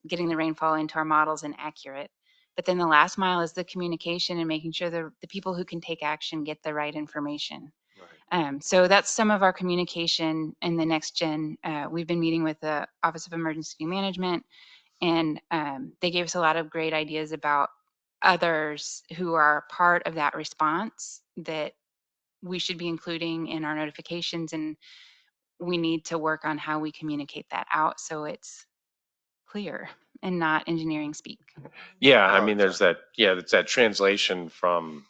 getting the rainfall into our models and accurate. But then the last mile is the communication and making sure the people who can take action get the right information. Right. So that's some of our communication in the next gen. We've been meeting with the Office of Emergency Management, and they gave us a lot of great ideas about others who are part of that response that we should be including in our notifications, and we need to work on how we communicate that out so it's clear and not engineering speak. Yeah, I Oh, mean, there's exactly. it's that translation from,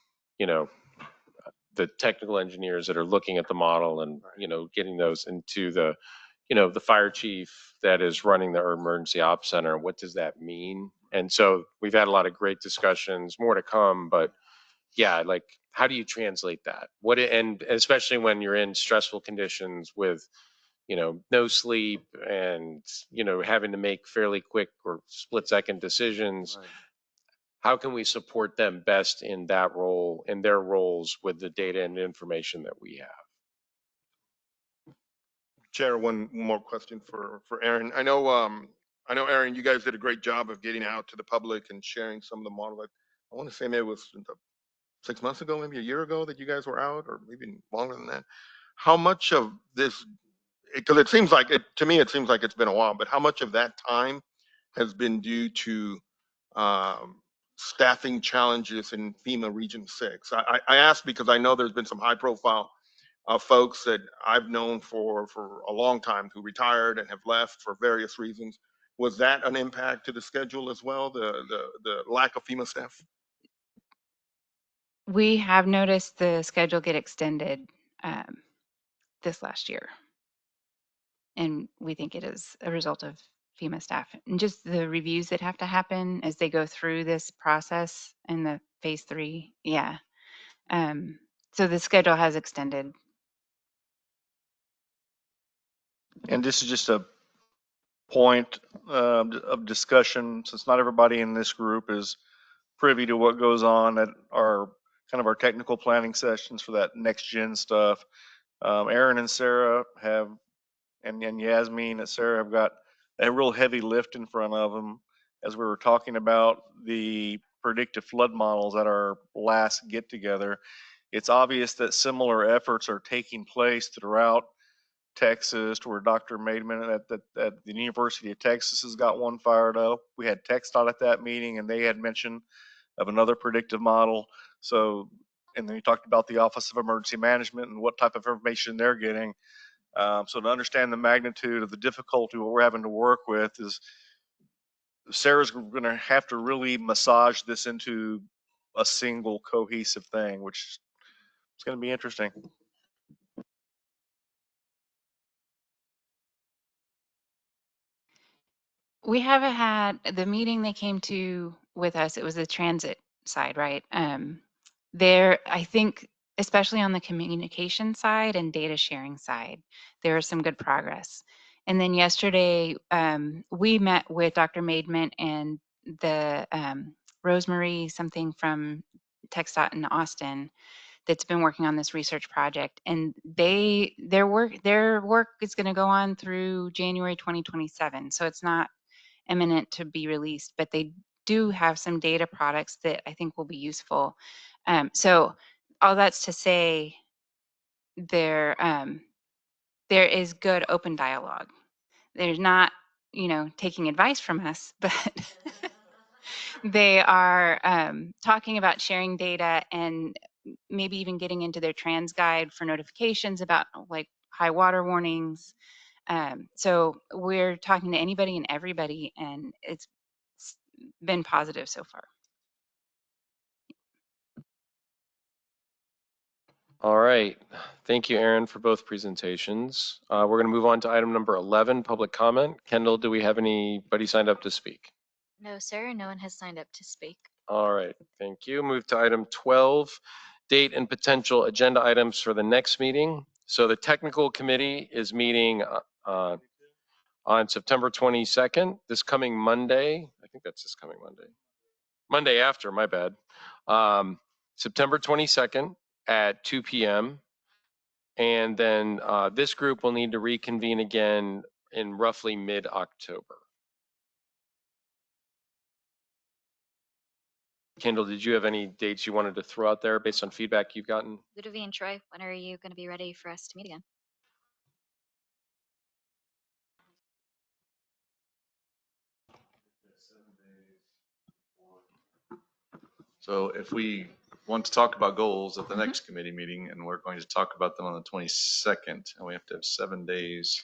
the technical engineers that are looking at the model and, getting those into the fire chief that is running the emergency ops center. What does that mean? And so we've had a lot of great discussions, more to come, but yeah, like, how do you translate that? And especially when you're in stressful conditions with, no sleep and, having to make fairly quick or split second decisions. Right. How can we support them best in that role, in their roles with the data and information that we have? Chair, one more question for Aaron. I know, Aaron, you guys did a great job of getting out to the public and sharing some of the model. I want to say maybe it was 6 months ago, maybe a year ago that you guys were out, or maybe longer than that. How much of this, because it seems like to me, it seems like it's been a while, but how much of that time has been due to staffing challenges in FEMA Region 6? I asked because I know there's been some high profile folks that I've known for a long time who retired and have left for various reasons. Was that an impact to the schedule as well, the lack of FEMA staff? We have noticed the schedule get extended this last year, and we think it is a result of FEMA staff and just the reviews that have to happen as they go through this process in the phase 3. Yeah. So the schedule has extended. And this is just a point of discussion, since not everybody in this group is privy to what goes on at our kind of our technical planning sessions for that next gen stuff. Aaron and Sarah have, and Yasmin and Sarah have got a real heavy lift in front of them as we were talking about the predictive flood models at our last get together. It's obvious that similar efforts are taking place throughout Texas, to where Dr. Maidman at the University of Texas has got one fired up. We had TxDOT at that meeting, and they had mentioned of another predictive model. So, and then you talked about the Office of Emergency Management and what type of information they're getting. So to understand the magnitude of the difficulty what we're having to work with is Sarah's going to have to really massage this into a single cohesive thing, which is going to be interesting. We haven't had the meeting they came to with us. It was the transit side, right? There, I think, especially on the communication side and data sharing side, there is some good progress. And then yesterday, we met with Dr. Maidment and the Rosemary something from TxDOT in Austin that's been working on this research project, and their work is going to go on through January 2027. So it's not imminent to be released, but they do have some data products that I think will be useful. So all that's to say, there is good open dialogue. There's not, taking advice from us, but they are talking about sharing data and maybe even getting into their trans guide for notifications about like high water warnings. So we're talking to anybody and everybody, and it's been positive so far. All right. Thank you, Aaron, for both presentations. We're going to move on to item number 11, public comment. Kendall, do we have anybody signed up to speak? No, sir, no one has signed up to speak. All right. Thank you. Move to item 12, date and potential agenda items for the next meeting. So the technical committee is meeting on September 22nd, this coming Monday. I think that's this coming Monday. Monday after, my bad. September 22nd at 2 p.m. And then this group will need to reconvene again in roughly mid-October. Kendall, did you have any dates you wanted to throw out there based on feedback you've gotten? Ludovine, Troy, when are you going to be ready for us to meet again? So if we want to talk about goals at the next committee meeting, and we're going to talk about them on the 22nd, and we have to have 7 days.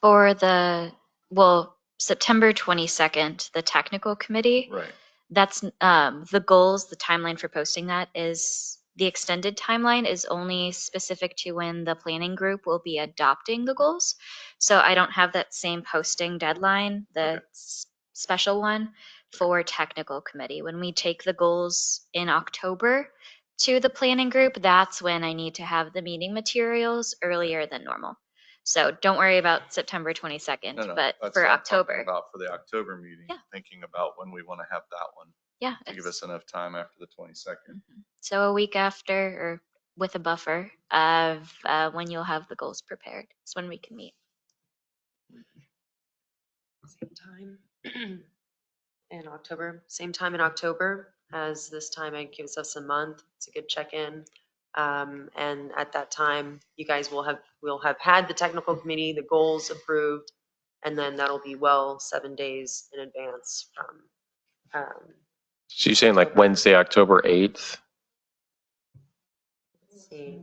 For the, well, September 22nd, the technical committee. Right. That's the goals, the timeline for posting that is, the extended timeline is only specific to when the planning group will be adopting the goals. So I don't have that same posting deadline, the special one for technical committee. When we take the goals in October to the planning group, that's when I need to have the meeting materials earlier than normal. So don't worry about September 22nd, No, but that's for what I'm talking October. about for the October meeting, thinking about when we want to have that one. Yeah. To give us enough time after the 22nd. So a week after, or with a buffer of when you'll have the goals prepared. It's when we can meet. Same time in October. Same time in October as this time. It gives us a month. It's a good check-in. And at that time, you guys will have had the technical committee, the goals approved, and then that'll be 7 days in advance from. So you're saying like Wednesday, October 8th? Let's see.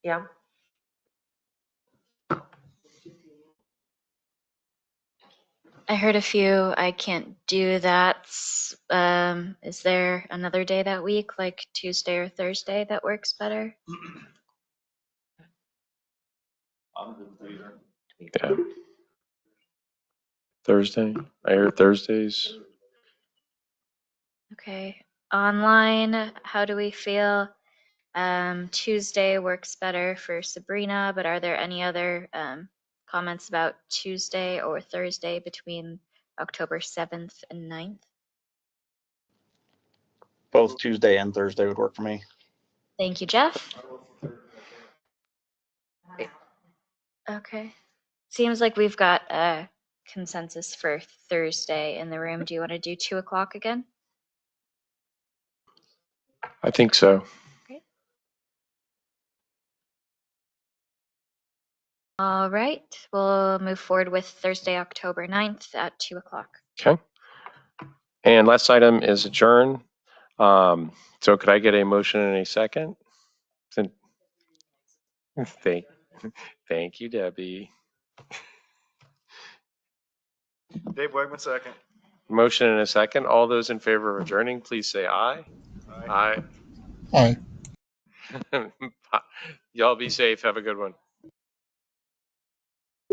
Yeah. I heard a few. I can't do that. Is there another day that week, like Tuesday or Thursday, that works better? I'm good with either. Yeah. Thursday. I heard Thursdays. Okay. Online, how do we feel? Tuesday works better for Sabrina, but are there any other comments about Tuesday or Thursday between October 7th and 9th? Both Tuesday and Thursday would work for me. Thank you, Jeff. Okay. Seems like we've got a consensus for Thursday in the room. Do you want to do 2 o'clock again? I think so. Okay. All right. We'll move forward with Thursday, October 9th at 2 o'clock. Okay. And last item is adjourn. So could I get a motion in a second? Thank you, Debbie. Dave Wegman, second. Motion in a second. All those in favor of adjourning, please say aye. Aye. Aye. Y'all be safe. Have a good one.